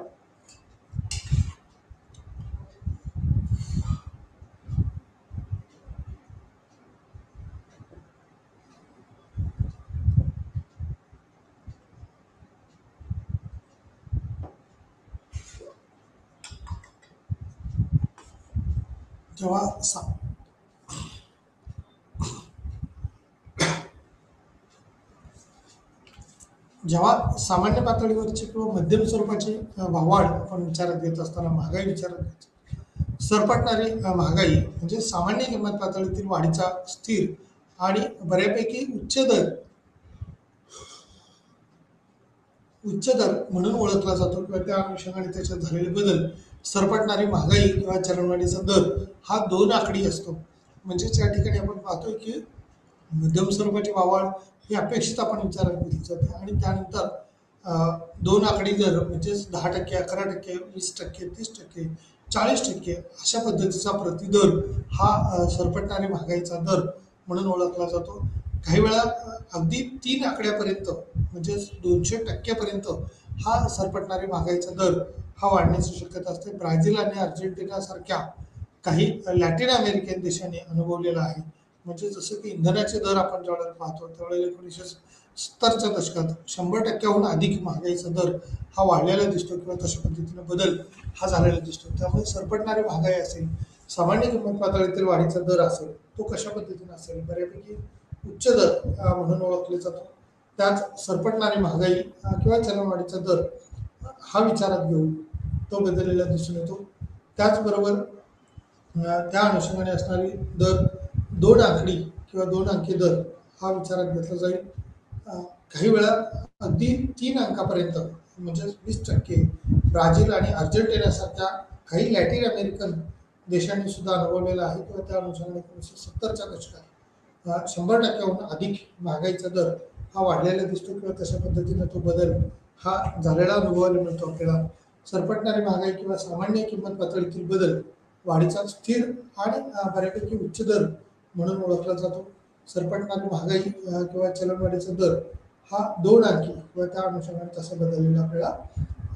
S1: जेव्हा जेव्हा सामान्य पातळीवरची किंवा मध्यम स्वरूपाची वाढ आपण विचारात घेत असताना महागाई विचारात घ्यायची. सरपटणारी महागाई म्हणजे सामान्य किंमत पातळीतील वाढीचा स्थिर आणि बऱ्यापैकी उच्च दर म्हणून ओळखला जातो किंवा त्या अनुषंगाने त्याच्यात झालेले बदल. सरपटणारी महागाई किंवा चलनवाढीचा दर हा दोन आकडी असतो. म्हणजेच या ठिकाणी आपण पाहतोय की मध्यम स्वरूपाची वाढ ही अपेक्षित आपण विचारात घेतली जाते आणि त्यानंतर दोन आकडी दर म्हणजेच 10%, 11%, 20%, 30%, 40% अशा पद्धतीचा प्रतिदर हा सरपटणारी महागाईचा दर म्हणून ओळखला जातो. काही वेळा अगदी 3 आकड्यापर्यंत म्हणजेच 200% हा सरपटणारी महागाईचा दर हा वाढण्याची शक्यता असते. ब्राझील आणि अर्जेंटिना सारख्या काही लॅटिन अमेरिकन देशांनी अनुभवलेला आहे. म्हणजे जसं की इंधनाचे दर आपण ज्यावेळेला पाहतो त्यावेळेला 1970च्या दशकात 100%हून अधिक महागाईचा दर हा वाढलेला दिसतो किंवा तशा पद्धतीने बदल हा झालेला दिसतो. त्यामुळे सरपटणारी महागाई असेल, सामान्य किंमत पातळीतील वाढीचा दर असेल, तो कशा पद्धतीने असेल, बऱ्यापैकी उच्च दर म्हणून ओळखले जातो. त्यात सरपटणारी महागाई किंवा चलनवाढीचा दर हा विचारात घेऊन तो बदललेला दिसून येतो. त्याचबरोबर त्या अनुषंगाने असणारी दर दोन आकडी किंवा दोन अंकी दर हा विचारात घेतला जाईल. काही वेळा अगदी 3 अंकापर्यंत म्हणजे 20% ब्राझील आणि अर्जेंटिनासारख्या काही लॅटिन अमेरिकन देशांनी सुद्धा अनुभवलेला आहे किंवा त्या अनुषंगाने 1970च्या दशकात 100%हून अधिक महागाईचा दर हा वाढलेला दिसतो किंवा तशा पद्धतीने तो बदल हा झालेला अनुभवायला मिळतो आपल्याला. सरपटणारी महागाई किंवा सामान्य किंमत पातळीतील बदल वाढीचा स्थिर आणि बऱ्यापैकी उच्च दर म्हणून ओळखला जातो. सरपटणारी महागाई किंवा चलनवाढीचा दर हा दोन अंकी किंवा त्या अनुषंगाने तसा बदललेला आपल्याला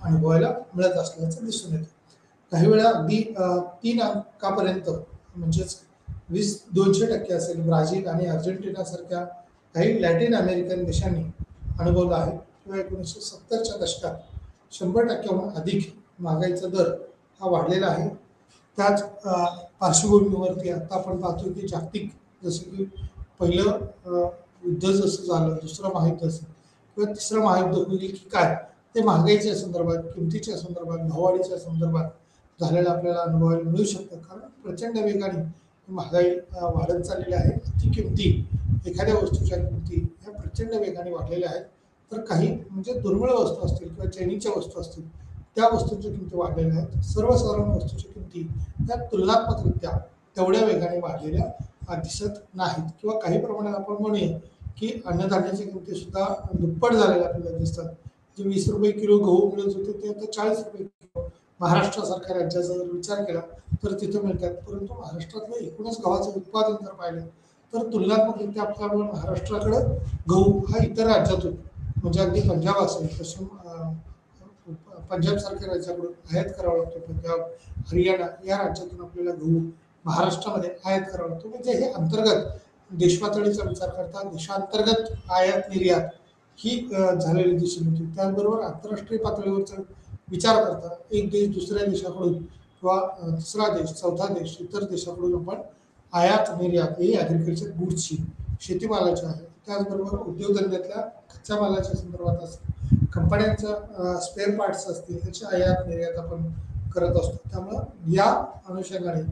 S1: अनुभवायला मिळत असल्याचं दिसून येतं. काही वेळा अगदी 3 अंकापर्यंत म्हणजेच 200% असेल ब्राझील आणि अर्जेंटिनासारख्या काही लॅटिन अमेरिकन देशांनी अनुभवला आहे किंवा 1970च्या दशकात 100%हून अधिक महागाईचा दर हा वाढलेला आहे. त्याच पार्श्वभूमीवरती आता आपण पाहतो की जागतिक जसं की पहिलं युद्ध जसं झालं, दुसरं महायुद्ध असेल किंवा तिसरं महायुद्ध होईल की काय, ते महागाईच्या संदर्भात, किमतीच्या संदर्भात, भाववाढीच्या संदर्भात झालेलं आपल्याला अनुभवायला मिळू शकतं. कारण प्रचंड वेगाने महागाई वाढत चाललेली आहे. ती किमती, एखाद्या वस्तूच्या किमती ह्या प्रचंड वेगाने वाढलेल्या आहेत. तर काही म्हणजे दुर्मिळ वस्तू असतील किंवा चैनीच्या वस्तू असतील त्या वस्तूंच्या किमती वाढलेल्या आहेत. सर्वसाधारण वस्तूच्या किमती त्या तुलनात्मकरित्या तेवढ्या वेगाने वाढलेल्या दिसत नाहीत किंवा काही प्रमाणात आपण म्हणूया की अन्नधान्याच्या किमती सुद्धा दुप्पट झालेल्या आपल्याला दिसतात. जे 20 रुपये किलो गहू मिळत होते ते आता 40 रुपये किलो महाराष्ट्रासारख्या राज्याचा जर विचार केला तर तिथं मिळतात. परंतु महाराष्ट्रातलं एकूणच गव्हाचं उत्पादन जर पाहिलं तर तुलनात्मकरित्या आपल्यामुळे महाराष्ट्राकडं गहू हा इतर राज्यातून म्हणजे अगदी पंजाब असेल, पश्चिम पंजाबसारख्या राज्याकडून आयात करावा लागतो. पंजाब, हरियाणा या राज्यातून आपल्याला गहू महाराष्ट्रामध्ये आयात करावा लागतो. म्हणजे हे अंतर्गत देशपातळीचा विचार करता देशांतर्गत आयात निर्यात ही झालेली दिसून येते. त्याचबरोबर आंतरराष्ट्रीय पातळीवरचा विचार करता एक देश दुसऱ्या देशाकडून किंवा तिसरा देश, चौथा देश, इतर देशाकडून आपण आयात निर्यात ही ॲग्रिकल्चर गुड्सची, शेतीमालाची आहे. त्याचबरोबर उद्योगधंद्यातल्या कच्च्या मालाच्या संदर्भात असेल, कंपन्यांच्या स्पेअर पार्ट्स असतील त्याची आयात निर्यात आपण करत असतो. त्यामुळं या अनुषंगाने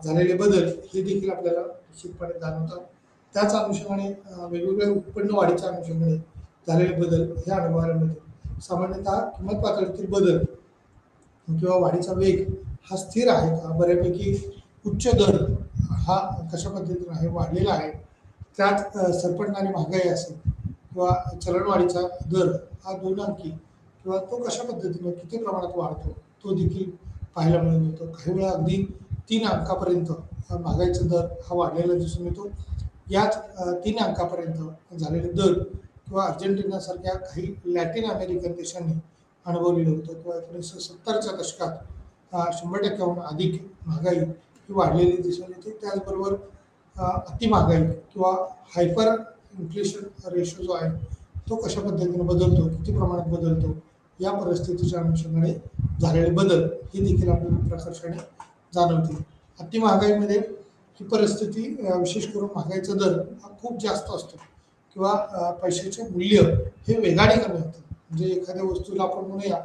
S1: झालेले बदल हे देखील आपल्याला निश्चितपणे जाणवतात. त्याच अनुषंगाने वेगवेगळ्या उत्पन्न वाढीच्या अनुषंगाने झालेले बदल हे अनुभवायला मिळते. सामान्यतः किंमत पातळीतील बदल किंवा वाढीचा वेग हा स्थिर आहे का, बऱ्यापैकी उच्च दर हा कशा पद्धतीने आहे, वाढलेला आहे. त्यात सरपटणारी महागाई असेल किंवा चलनवाढीचा दर हा दोन अंकी किंवा तो कशा पद्धतीने किती प्रमाणात वाढतो तो देखील पाहायला मिळून येतो. काही वेळा अगदी 3 अंकापर्यंत महागाईचा दर हा वाढलेला दिसून येतो. याच 3 अंकापर्यंत झालेले दर किंवा अर्जेंटिनासारख्या काही लॅटिन अमेरिकन देशांनी अनुभवलेलं होतं किंवा 1970च्या दशकात 100%हून अधिक महागाई ही वाढलेली दिसून येते. त्याचबरोबर अतिमहागाई किंवा हायपर इन्फ्लेशन रेशो जो आहे तो कशा पद्धतीने बदलतो, किती प्रमाणात बदलतो, या परिस्थितीच्या अनुषंगाने झालेले बदल ही देखील आपल्याला प्रकर्षाने जाणवते. अतिमहागाईमध्ये ही परिस्थिती विशेष करून महागाईचा दर हा खूप जास्त असतो. किंवा पैशाचे मूल्य हे वेगाने कमी होतं. म्हणजे एखाद्या वस्तूला आपण म्हणूया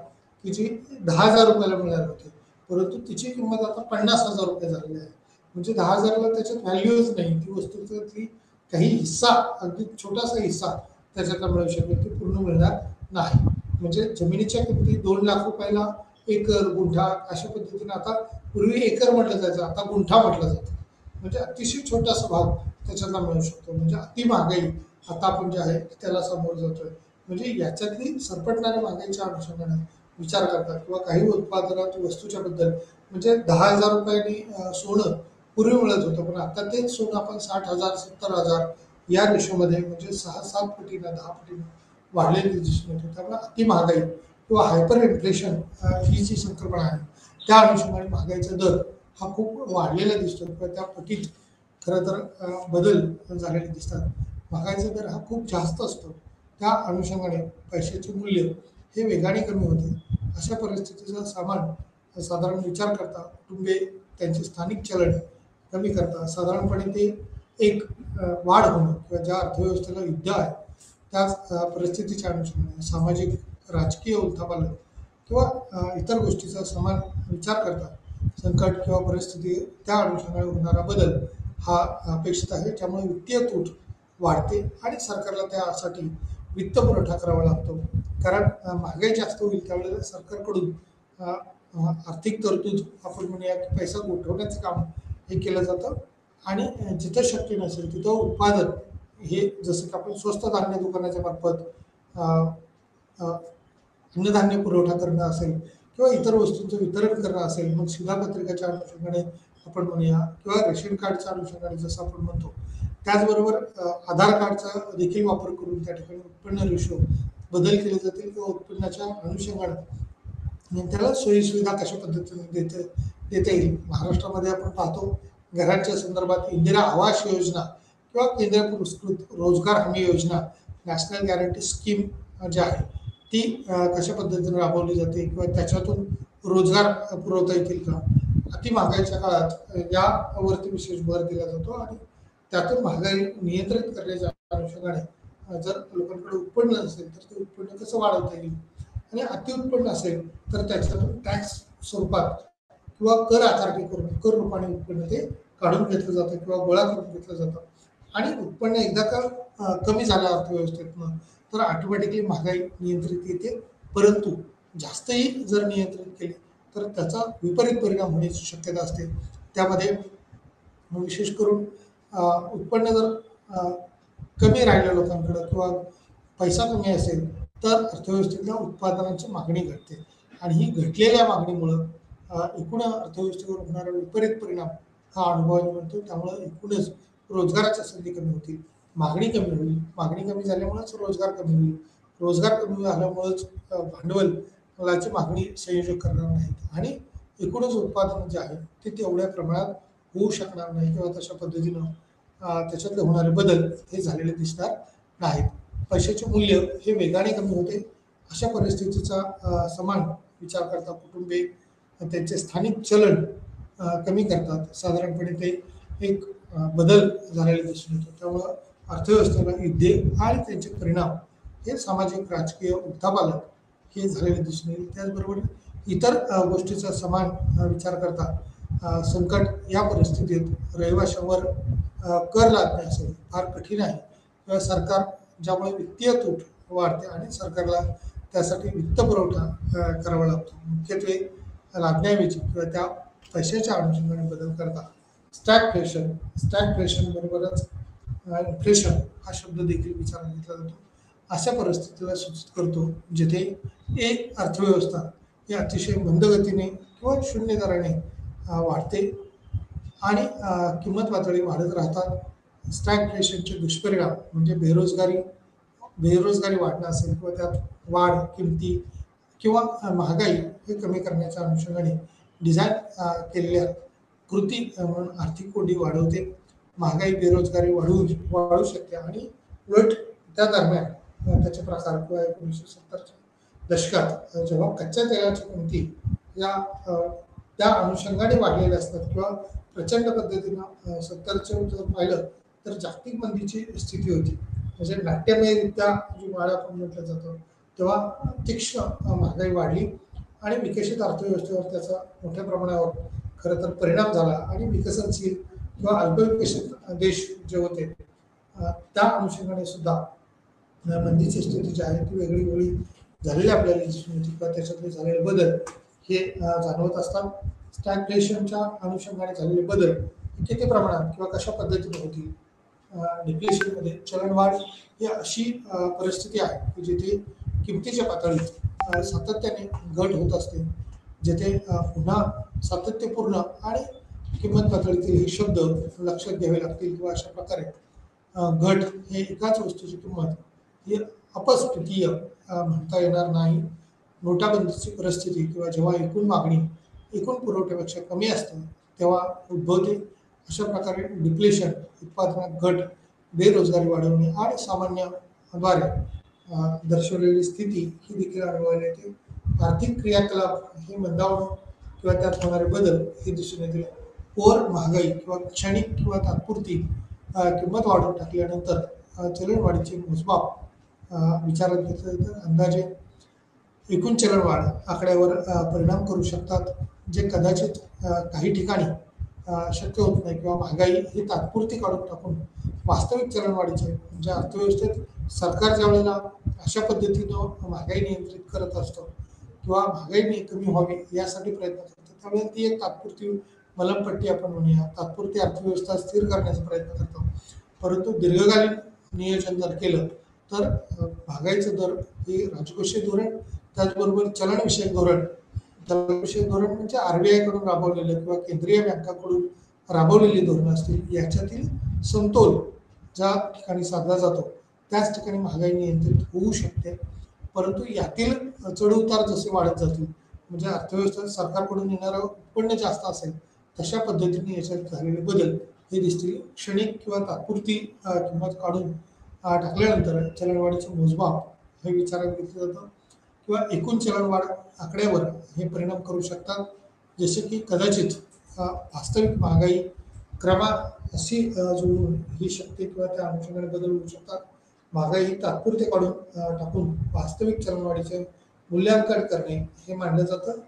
S1: की जी 10,000 रुपयाला मिळाली होती, परंतु तिची किंमत आता 50,000 रुपये झालेली आहे. म्हणजे 10,000ला त्याच्यात व्हॅल्यूच नाही. ती वस्तूची काही हिस्सा, अगदी छोटासा हिस्सा त्याच्यातला मिळू शकेल, ती पूर्ण मिळणार नाही. म्हणजे जमिनीच्या किमती 2,00,000 रुपयाला एकर, गुंठा अशा पद्धतीने आता पूर्वी एकर म्हटलं जायचं, आता गुंठा म्हटलं जातं. म्हणजे अतिशय छोटासा भाग त्याच्यातला मिळू शकतो. म्हणजे अति महागाई आता आपण जे आहे त्याला सामोरं जातोय. म्हणजे याच्यातली सरपटणाऱ्या महागाईच्या अनुषंगाने विचार करतात किंवा काही उत्पादनात वस्तूच्या बद्दल म्हणजे 10,000 रुपयांनी सोनं पूर्वी मिळत होतं, पण आता तेच सोनं आपण 60,000 70,000 या रेशोमध्ये म्हणजे 6-7 पटीनं 10 पटीनं वाढलेली दिसून येते. त्यामुळे अति महागाई किंवा हायपर इन्फ्लेशन ही जी संकल्पना आहे त्या अनुषंगाने महागाईचा दर हा खूप वाढलेला दिसतो किंवा त्या पटीत खरं तर बदल झालेले दिसतात. महागाईचा दर हा खूप जास्त असतो. त्या अनुषंगाने पैशाचे मूल्य हे वेगाने कमी होते. अशा परिस्थितीचा साधारण विचार करता कुटुंबे त्यांचे स्थानिक चलन कमी करता साधारणपणे ते एक वाढ होणं किंवा ज्या अर्थव्यवस्थेला युद्ध आहे त्याच परिस्थितीच्या अनुषंगाने सामाजिक राजकीय उलथापालथ किंवा इतर गोष्टीचा समान विचार करता संकट किंवा परिस्थिती त्या अनुषंगाने होणारा बदल हा अपेक्षित आहे. त्यामुळे वित्तीय तूट वाढते आणि सरकारला त्यासाठी वित्त पुरवठा करावा लागतो. कारण महागाई जास्त होईल त्यावेळेला सरकारकडून आर्थिक तरतूद आपण म्हणूया की पैसा गोठवण्याचं काम हे केलं जातं आणि जिथं शक्य नसेल तिथं उत्पादन हे जसं की आपण स्वस्त धान्य दुकानाच्या मार्फत अन्नधान्य पुरवठा करणं असेल किंवा इतर वस्तूंचं वितरण करणं असेल, मग शिधापत्रिकाच्या अनुषंगाने आपण म्हणूया किंवा रेशन कार्डच्या अनुषंगाने जसं आपण म्हणतो, त्याचबरोबर आधार कार्डचा देखील वापर करून त्या ठिकाणी उत्पन्न रेशो बदल केले जातील किंवा उत्पन्नाच्या अनुषंगाने त्याला सोयीसुविधा कशा पद्धतीने देता येईल. महाराष्ट्रामध्ये आपण पाहतो घरांच्या संदर्भात इंदिरा आवास योजना किंवा केंद्र पुरस्कृत रोजगार हमी योजना, नॅशनल गॅरंटी स्कीम जी आहे ती कशा पद्धतीने राबवली जाते किंवा त्याच्यातून रोजगार पुरवता येतील का. अति महागाईच्या काळात यावरती विशेष भर दिला जातो आणि त्यातून महागाई नियंत्रित करण्याच्या अनुषंगाने जर लोकांकडे उत्पन्न असेल तर ते उत्पन्न कसं वाढवता येईल आणि अतिउत्पन्न असेल तर त्याच्यातून टॅक्स स्वरूपात किंवा कर आकारणी करून कर रूपाने उत्पन्न ते काढून घेतलं जातं किंवा गोळा करून घेतलं जातं. आणि उत्पन्न एकदा का कमी झालं अर्थव्यवस्थेतनं तर ऑटोमॅटिकली महागाई नियंत्रित येते. परंतु जास्तही जर नियंत्रित केली तर त्याचा विपरीत परिणाम होण्याची शक्यता असते. त्यामध्ये विशेष करून उत्पन्न जर कमी राहिलं लोकांकडं किंवा पैसा कमी असेल तर अर्थव्यवस्थेतल्या उत्पादनांची मागणी घटते आणि ही घटलेल्या मागणीमुळं एकूण अर्थव्यवस्थेवर होणारा विपरीत परिणाम हा अनुभवायला मिळतो. त्यामुळं एकूणच रोजगाराच्या संधी कमी होतील, मागणी कमी होईल, मागणी कमी झाल्यामुळेच रोजगार कमी होईल, रोजगार कमी झाल्यामुळेच भांडवलाची मागणी संयोजक करणार नाहीत आणि एकूणच उत्पादन जे आहे ते तेवढ्या प्रमाणात होऊ शकणार नाही किंवा तशा पद्धतीनं त्याच्यातले होणारे बदल हे झालेले दिसणार नाहीत. पैशाचे मूल्य हे वेगाने कमी होते. अशा परिस्थितीचा समान विचार करता कुटुंबे त्यांचे स्थानिक चलन कमी करतात. साधारणपणे ते एक बदल झालेले दिसून येतो. त्यामुळं अर्थव्यवस्थेला युद्धे आणि त्यांचे परिणाम हे सामाजिक राजकीय उलथापालथ हे झालेले दिसून येईल. त्याचबरोबर इतर गोष्टीचा समान विचार करता संकट या परिस्थितीत रहिवाशांवर कर लादणे असेल फार कठीण आहे किंवा सरकार ज्यामुळे वित्तीय तूट वाढते आणि सरकारला त्यासाठी वित्त पुरवठा करावा लागतो. मुख्यत्वे लादण्याऐवजी किंवा त्या पैशाच्या अनुषंगाने बदल करता स्टॅगफ्लेशन बरोबरच इन्फ्लेशन हा शब्द देखील विचारात घेतला जातो. अशा परिस्थितीला सूचित करतो जिथे एक अर्थव्यवस्था ही अतिशय मंद गतीने किंवा शून्य दराने वाढते आणि किंमत पातळी वाढत राहतात. स्टॅगफ्लेशनचे दुष्परिणाम म्हणजे बेरोजगारी वाढणं असेल किंवा त्यात वाढ किमती किंवा महागाई हे कमी करण्याच्या अनुषंगाने डिझाईन केलेल्या कृती म्हणून आर्थिक कोंडी वाढवते. महागाई बेरोजगारी वाढू शकते आणि उलट त्या दरम्यान त्याचे प्रकार किंवा 1970च्या दशकात जेव्हा कच्च्या तेलाची किमती या त्या अनुषंगाने वाढलेल्या असतात किंवा प्रचंड पद्धतीनं 70चं जर पाहिलं तर जागतिक मंदीची स्थिती होती म्हणजे नाट्यमयरित्या जी वाढ आपण म्हटलं जातं तेव्हा तीक्ष्ण महागाई वाढली आणि विकसित अर्थव्यवस्थेवर त्याचा मोठ्या प्रमाणावर खरं तर परिणाम झाला आणि विकसनशील किंवा अल्पविकसित देश जे होते त्या अनुषंगाने सुद्धा मंदीची स्थिती जी आहे ती वेगळी वेगळी झालेली आपल्याला दिसून येते किंवा त्याच्यातले झालेले बदल हे जाणवत असतात. स्टॅग्फ्लेशनच्या अनुषंगाने झालेले बदल किती प्रमाणात किंवा कशा पद्धतीने होतील. डिप्लेशनमध्ये चलनवाढ ही अशी परिस्थिती आहे की जिथे किमतीच्या पातळीत सातत्याने घट होत असते, जिथे पुन्हा सातत्यपूर्ण आणि किंमत पातळीतील हे शब्द लक्षात घ्यावे लागतील किंवा अशा प्रकारे घट हे एकाच वस्तूची किंमत ही अपस्फीतीय म्हणता येणार नाही. नोटाबंदीची परिस्थिती किंवा जेव्हा एकूण मागणी एकूण पुरवठ्यापेक्षा कमी असते तेव्हा उद्भवते अशा प्रकारे डिप्लेशन, उत्पादनात घट, बेरोजगारी वाढवणे आणि सामान्यद्वारे दर्शवलेली स्थिती ही देखील अनुभवायला येते. आर्थिक क्रियाकलाप हे मंदावणं किंवा त्यात होणारे बदल हे दिसून येतील. ओर महागाई किंवा क्षणिक किंवा तात्पुरती किंमत वाढवून टाकल्यानंतर चलनवाढीचे मोजमाप विचारात घेतलं तर अंदाजे एकूण चलनवाढ आकड्यावर परिणाम करू शकतात, जे कदाचित काही ठिकाणी शक्य होत नाही किंवा महागाई ही तात्पुरती काढून टाकून वास्तविक चलनवाढीचे म्हणजे अर्थव्यवस्थेत सरकार ज्या वेळेला अशा पद्धतीनं महागाई नियंत्रित करत असतो किंवा महागाई कमी व्हावी यासाठी प्रयत्न करतो त्यावेळेला ती एक तात्पुरती मलमपट्टी आपण म्हणूया, तात्पुरती अर्थव्यवस्था स्थिर करण्याचा प्रयत्न करतो. परंतु दीर्घकालीन नियोजन जर केलं तर महागाईचं दर हे राजकोषीय धोरण त्याचबरोबर चलनविषयक धोरण, चलनविषयक धोरण म्हणजे RBI कडून राबवलेलं किंवा केंद्रीय बँकाकडून राबवलेली धोरणं असतील याच्यातील समतोल ज्या ठिकाणी साधला जातो त्याच ठिकाणी महागाई नियंत्रित होऊ शकते. परंतु यातील चढउतार जसे वाढत जातील म्हणजे अर्थव्यवस्थेत सरकारकडून येणारं उत्पन्न जास्त असेल तशा पद्धतीने याच्यात झालेले बदल हे दिसतील. क्षणिक किंवा तात्पुरती किंमत काढून टाकल्यानंतर चलनवाढीचे मोजमाप हे विचारात घेतलं जातं किंवा एकूण चलनवाढ आकड्यावर हे परिणाम करू शकतात. जसे की कदाचित वास्तविक महागाई अशी जुळून ही शक्ती किंवा त्या अनुषंगाने बदल होऊ शकतात. महागाई ही तात्पुरते काढून टाकून वास्तविक चलनवाढीचे मूल्यांकन करणे हे मानलं जातं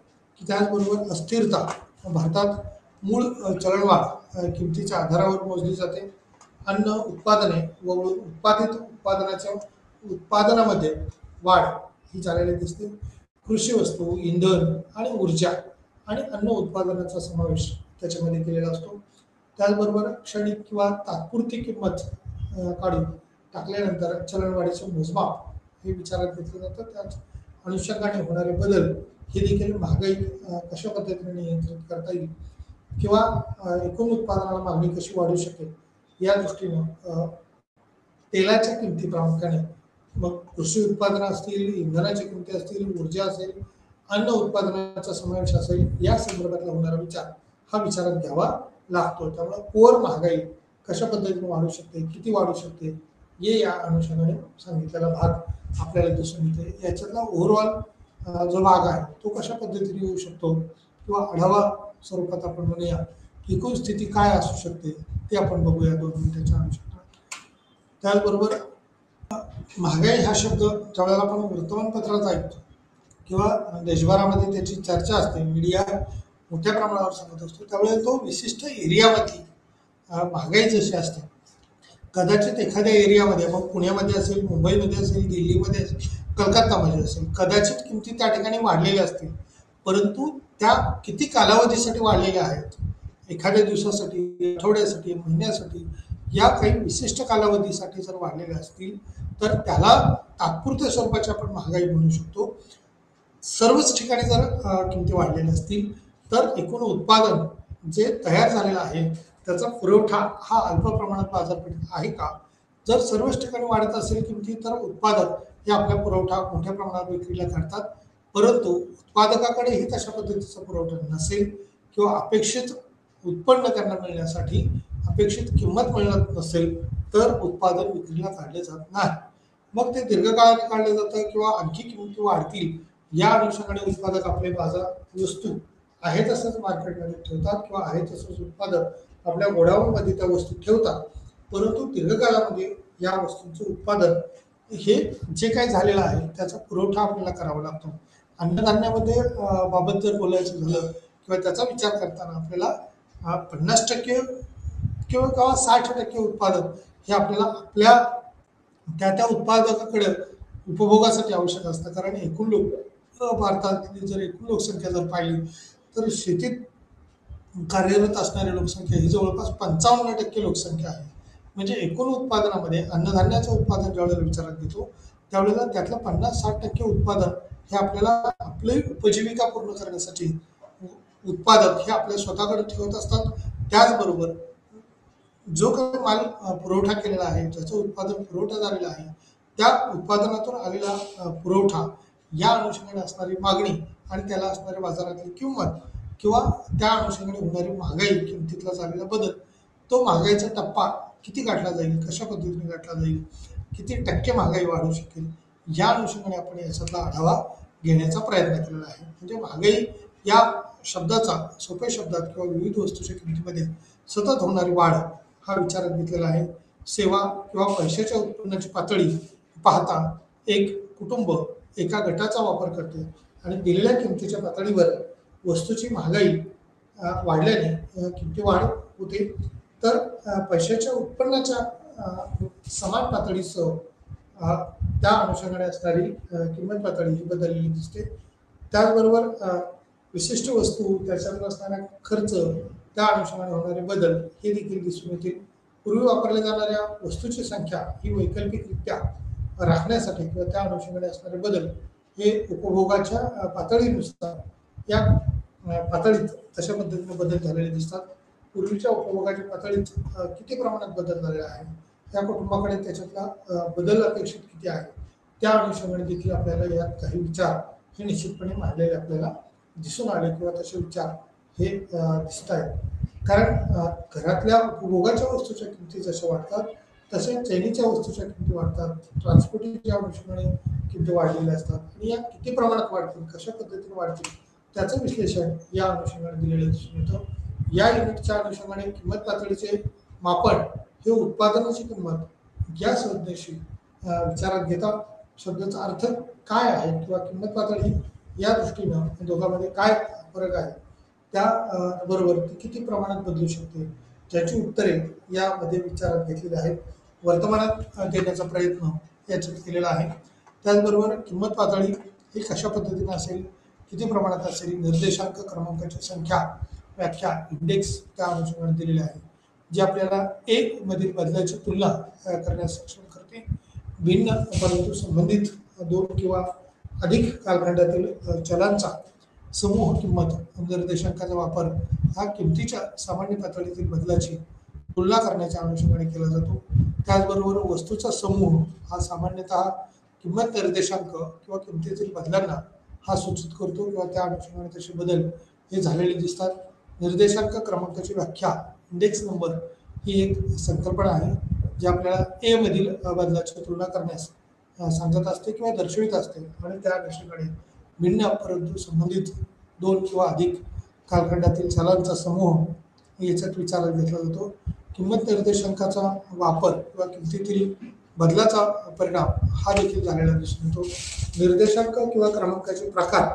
S1: की त्याचबरोबर अस्थिरता भारतात मूळ चलनवाढ किमतीच्या आधारावर मोजली जाते. अन्न उत्पादने वगळून उत्पादित उत्पादनामध्ये वाढ ही झालेली दिसते. कृषी वस्तू, इंधन आणि ऊर्जा आणि अन्न उत्पादनाचा समावेश त्याच्यामध्ये केलेला असतो. त्याचबरोबर क्षणिक किंवा तात्पुरती किंमत काढून टाकल्यानंतर चलनवाढीचे मोजमाप हे विचारात घेतलं जातं. त्याच अनुषंगाने होणारे बदल हे देखील महागाई कशा पद्धतीने नियंत्रित करता येईल किंवा एकूण उत्पादनाला मागणी कशी वाढू शकेल या दृष्टीनं तेलाच्या किमती प्रामुख्याने, मग कृषी उत्पादनं असतील, इंधनाच्या किमती असतील, ऊर्जा असेल, अन्न उत्पादनाचा समावेश असेल या संदर्भातला होणारा विचार हा विचारात घ्यावा लागतो. त्यामुळे कोर महागाई कशा पद्धतीने वाढू शकते, किती वाढू शकते हे या अनुषंगाने सांगितलेला भाग आपल्याला दिसून येते. याच्यातला ओव्हरऑल जो भाग आहे तो कशा पद्धतीने येऊ शकतो किंवा आढावा स्वरूपात आपण म्हणूया एकूण स्थिती काय असू शकते ते आपण बघूया 2 मिनिटाच्या अनुषंगाने. त्याचबरोबर महागाई हा शब्द ज्यावेळेला आपण वर्तमानपत्रात ऐकतो किंवा देशभरामध्ये त्याची चर्चा असते, मीडिया मोठ्या प्रमाणावर सांगत असतो त्यावेळेला तो विशिष्ट एरियामधली महागाई जशी असते, कदाचित एखाद्या एरियामध्ये मग पुण्यामध्ये असेल, मुंबईमध्ये असेल, दिल्लीमध्ये असेल, कलकत्तामध्ये असेल, कदाचित किमती त्या ठिकाणी वाढलेल्या असतील, परंतु त्या किती कालावधीसाठी वाढलेल्या आहेत, एखाद्या दिवसासाठी, आठवड्यासाठी, महिन्यासाठी, या काही विशिष्ट कालावधीसाठी जर वाढलेल्या असतील तर त्याला तात्पुरत्या स्वरूपाची आपण महागाई म्हणू शकतो. सर्वच ठिकाणी जर किमती वाढलेल्या असतील तर एकूण उत्पादन जे तयार झालेलं आहे त्याचा पुरवठा हा अल्प प्रमाणात बाजारपेठेत आहे का, जर सर्वच ठिकाणी वाढत असेल किमती तर उत्पादक हे आपला पुरवठा मोठ्या प्रमाणात विक्रीला काढतात, परंतु उत्पादकाकडेही तशा पद्धतीचा पुरवठा नसेल किंवा अपेक्षित उत्पन्न त्यांना मिळण्यासाठी अपेक्षित किंमत मिळत नसेल तर उत्पादन विक्रीला काढले जात नाही. मग ते दीर्घकाळाने काढले जातं किंवा आणखी किमती वाढतील या अनुषंगाने उत्पादक आपले बाजार वस्तू आहे तसंच मार्केटमध्ये ठेवतात किंवा आहे तसंच उत्पादक आपल्या गोडाऊनमध्ये त्या वस्तू ठेवतात, परंतु दीर्घकाळामध्ये या वस्तूंचं उत्पादन हे जे काही झालेलं आहे त्याचा पुरवठा आपल्याला करावा लागतो. अन्नधान्यामध्ये बाबत जर बोलायचं झालं किंवा त्याचा विचार करताना आपल्याला 50% किंवा 60% उत्पादन हे आपल्याला आपल्या त्या उत्पादकाकडे उपभोगासाठी आवश्यक असतं. कारण एकूण भारतातली जर एकूण लोकसंख्या जर पाहिली तर शेतीत कार्यरत असणारी लोकसंख्या ही जवळपास 55% लोकसंख्या आहे. म्हणजे एकूण उत्पादनामध्ये अन्नधान्याचं उत्पादन ज्यावेळेला विचारात घेतो त्यावेळेला त्यातलं 50-60% उत्पादन हे आपल्याला आपली उपजीविका पूर्ण करण्यासाठी उत्पादक हे आपल्या स्वतःकडे ठेवत असतात. त्याचबरोबर जो काही माल पुरवठा केलेला आहे, ज्याचं उत्पादन पुरवठा झालेला आहे, त्या उत्पादनातून आलेला पुरवठा या अनुषंगाने असणारी मागणी आणि त्याला असणारी बाजारातली किंमत किंवा त्या अनुषंगाने होणारी महागाई, किमतीतला झालेला बदल, तो महागाईचा टप्पा किती गाठला जाईल, कशा पद्धतीने गाठला जाईल, किती टक्के महागाई वाढू शकेल, या अनुषंगाने आपण याच्यातला आढावा घेण्याचा प्रयत्न केलेला आहे. म्हणजे महागाई या शब्दाचा सोप्या शब्दात किंवा विविध वस्तूच्या किमतीमध्ये सतत होणारी वाढ हा विचारात घेतलेला आहे. सेवा किंवा पैशाच्या उत्पन्नाची पातळी पाहता एक कुटुंब एका गटाचा वापर करते आणि दिलेल्या किमतीच्या पातळीवर वस्तूची महागाई वाढल्याने किमती वाढ होते. तर पैशाच्या उत्पन्नाच्या समान पातळीसह त्या अनुषंगाने असणारी किंमत पातळी ही बदललेली दिसते. त्याचबरोबर विशिष्ट वस्तू त्याच्यावर असणारा खर्च त्या अनुषंगाने होणारे बदल हे देखील दिसून येतील. पूर्वी वापरल्या जाणाऱ्या वस्तूची संख्या ही वैकल्पिकरित्या राखण्यासाठी किंवा त्या अनुषंगाने असणारे बदल हे उपभोगाच्या पातळीनुसार या पातळीत तशा पद्धतीने बदल झालेले दिसतात. पूर्वीच्या उपभोगाच्या पातळीत किती प्रमाणात बदल झालेला आहे, त्या कुटुंबाकडे त्याच्यातला बदल अपेक्षित किती आहे, त्या अनुषंगाने देखील आपल्याला यात काही विचार हे निश्चितपणे मांडलेले आपल्याला दिसून आले किंवा तसे विचार हे दिसत आहेत. कारण घरातल्या उपभोगाच्या वस्तूच्या किमती जशा वाढतात तसे चैनीच्या वस्तूच्या किमती वाढतात, ट्रान्सपोर्टिंगच्या अनुषंगाने किमती वाढलेल्या असतात आणि या किती प्रमाणात वाढतील, कशा पद्धतीने वाढतील त्याचं विश्लेषण या अनुषंगाने दिलेलं दिसून येतं. या युनिटच्या अनुषंगाने किंमत पातळीचे मापन हे उत्पादनाची किंमत या संज्ञेशी विचारात घेता शब्दाचा अर्थ काय आहे किंवा किंमत पातळी या दृष्टीनं दोघांमध्ये काय फरक आहे, त्या बरोबर ती किती प्रमाणात बदलू शकते, ज्याची उत्तरे यामध्ये विचारात घेतलेली आहेत. वर्तमानात देण्याचा प्रयत्न याच्यात केलेला आहे. त्याचबरोबर किंमत पातळी ही कशा पद्धतीने असेल, किती प्रमाणात असेल, निर्देशांक क्रमांकाची संख्या, व्याख्या, इंडेक्स त्या अनुषंगाने दिलेले आहे, जे आपल्याला एक मधील बदलाची तुलना करण्यास सक्षम करते. भिन्न परंतु संबंधित दोन किंवा अधिक कालखंडातील चलांचा समूह किंमत निर्देशांकाचा वापर हा किमतीच्या सामान्य पातळीतील बदलाची तुलना करण्याच्या अनुषंगाने केला जातो. त्याचबरोबर वस्तूचा समूह हा सामान्यतः किंमत निर्देशांक किंवा किमतीतील बदलांना हा सूचित करतो किंवा त्या अनुषंगाने तसे बदल हे झालेले दिसतात. निर्देशांक क्रमांकाची व्याख्या, इंडेक्स नंबर ही एक संकल्पना आहे जी आपल्याला ए मधील बदलाची तुलना करण्यास सांगत असते किंवा दर्शवित असते आणि त्या अनुषंगाने भिन्न परंतु संबंधित दोन किंवा अधिक कालखंडातील चलांचा समूह याच्यात विचारात घेतला जातो. किंमत निर्देशांकाचा वापर किंवा किमतीतील बदलाचा परिणाम हा देखील झालेला दिसून येतो. निर्देशांक किंवा क्रमांकाचे प्रकार,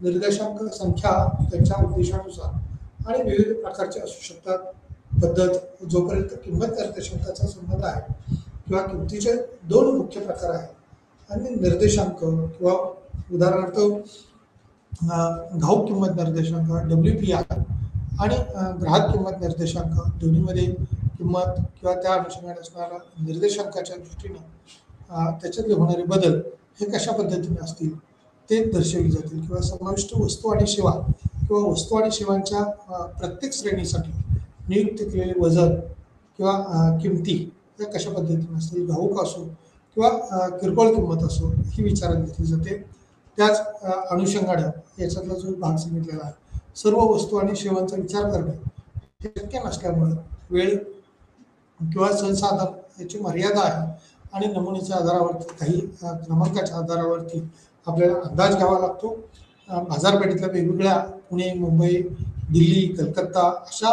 S1: निर्देशांक संख्या त्यांच्या उद्देशानुसार आणि विविध प्रकारचे असू शकतात. पद्धत, जोपर्यंत किंमत निर्देशांकाचा संबंध आहे किंवा किमतीचे दोन मुख्य प्रकार आहेत आणि निर्देशांक किंवा उदाहरणार्थ घाऊक किंमत निर्देशांक WPI आणि ग्राहक किंमत निर्देशांक, दोन्हीमध्ये किंमत किंवा त्या अनुषंगाने असणारा निर्देशांकाच्या दृष्टीनं त्याच्यातले होणारे बदल हे कशा पद्धतीने असतील ते दर्शवले जातील किंवा समाविष्ट वस्तू आणि सेवा किंवा वस्तू आणि सेवांच्या प्रत्येक श्रेणीसाठी नियुक्त केलेले वजन किंवा किमती या कशा पद्धतीने असतील, घाऊक असो किंवा किरकोळ किंमत असो ही विचारात घेतली जाते. त्याच अनुषंगाने याच्यातला जो भाग सांगितलेला आहे, सर्व वस्तू आणि सेवांचा विचार करणे हे शक्य नसल्यामुळे वेळ किंवा संसाधन याची मर्यादा आहे आणि नमुन्याच्या आधारावरती काही क्रमांकाच्या आधारावरती आपल्याला अंदाज घ्यावा लागतो. बाजारपेठेतल्या वेगवेगळ्या पुणे, मुंबई, दिल्ली, कलकत्ता अशा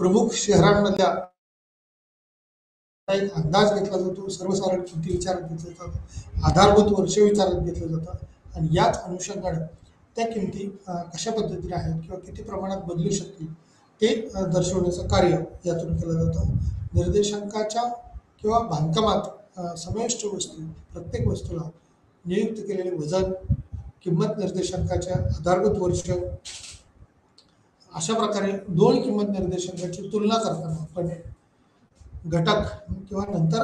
S1: प्रमुख शहरांमधल्या एक अंदाज घेतला जातो, सर्वसाधारण किमती विचारात घेतल्या जातात, आधारभूत वर्ष विचारात घेतलं जातं आणि याच अनुषंगाने त्या किमती कशा पद्धतीने आहेत किंवा किती प्रमाणात बदलू शकतील ते दर्शवण्याचं कार्य यातून केलं जातं. निर्देशांकाच्या किंवा बांधकामात समाविष्ट वस्तू, प्रत्येक वस्तूला नियुक्त केलेले वजन, किंमत निर्देशांकाच्या आधारभूत वर्ष, अशा प्रकारे दोन किंमत निर्देशांकाची तुलना करताना आपण घटक किंवा नंतर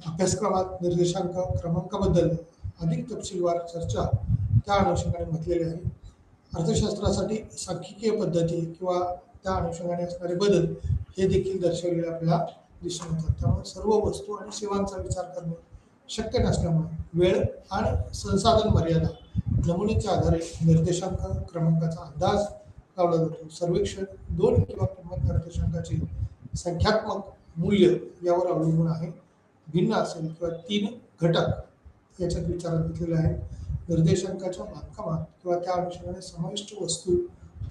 S1: अभ्यासक्रमात निर्देशांक क्रमांकाबद्दल अधिक तपशीलवार चर्चा त्या अनुषंगाने म्हटलेली आहे. अर्थशास्त्रासाठी सांख्यिकीय पद्धती किंवा त्या अनुषंगाने असणारे बदल हे देखील दर्शवलेले आपल्याला दिसून येतात. त्यामुळे सर्व वस्तू आणि सेवांचा विचार करणे शक्य नसल्यामुळे वेळ आणि संसाधन मर्यादा नमुनेच्या आधारे निर्देशांक क्रमांकाचा अंदाज लावला जातो. सर्वेक्षण दोन किंवा किंमत निर्देशांकाचे संख्यात्मक मूल्य यावर अवलंबून आहे. भिन्न असेल किंवा तीन घटक याच्यात विचारात घेतलेले आहेत. निर्देशांकाच्या बांधकामात किंवा त्या अनुषंगाने समाविष्ट वस्तू,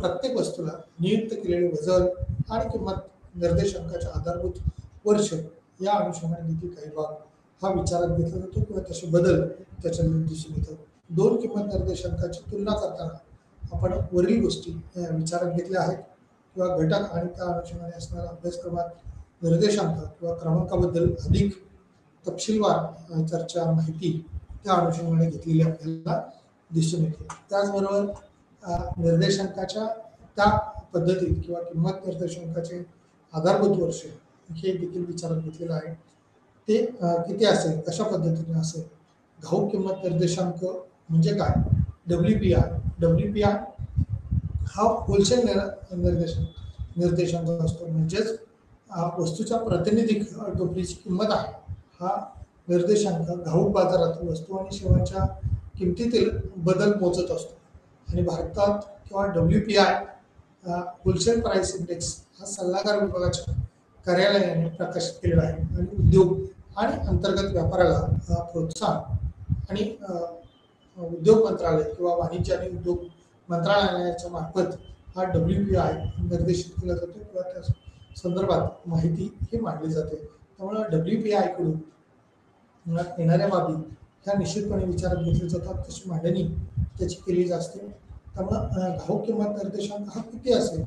S1: प्रत्येक वस्तूला नियुक्त केलेले वजन आणि किंमत निर्देशांकाच्या आधारभूत वर्ष या अनुषंगाने देखील काही भाग हा विचारात घेतला जातो किंवा तसे बदल त्याच्यामध्ये दिसून येतात. दोन किंमत निर्देशांकाची तुलना करताना आपण वरील गोष्टी विचारात घेतल्या आहेत किंवा घटक आणि त्या अनुषंगाने असणाऱ्या अभ्यासक्रमात निर्देशांक किंवा क्रमांकाबद्दल अधिक तपशीलवार चर्चा, माहिती त्या अनुषंगाने घेतलेली आपल्याला दिसून येते. त्याचबरोबर निर्देशांकाच्या त्या पद्धतीत किंवा किंमत निर्देशांकाचे आधारभूत वर्ष हे देखील विचारात घेतलेलं आहे. ते किती असेल, कशा पद्धतीने असेल. घाऊक किंमत निर्देशांक म्हणजे काय? WPI हा होलसेल निर्देशांक असतो. म्हणजेच वस्तूच्या प्रातिनिधिक टोपलीची किंमत आहे हा निर्देशांक घाऊक बाजारात वस्तू आणि सेवांच्या किमतीतील बदल मोजत असतो. आणि भारतात किंवा WPI होलसेल प्राइस इंडेक्स हा सल्लागार विभागाच्या कार्यालयाने प्रकाशित केलेला आहे आणि उद्योग आणि अंतर्गत व्यापाराला प्रोत्साहन आणि उद्योग मंत्रालय किंवा वाणिज्य आणि उद्योग मंत्रालयाच्या मार्फत हा WPI निर्देशित केला जातो किंवा त्या संदर्भात माहिती ही मांडली जाते. त्यामुळे WPI कडून येणाऱ्या बाबी ह्या निश्चितपणे विचारात घेतल्या जातात, तशी मांडणी त्याची केली असते. त्यामुळे घाऊक किंमत निर्देशांक हा किती असेल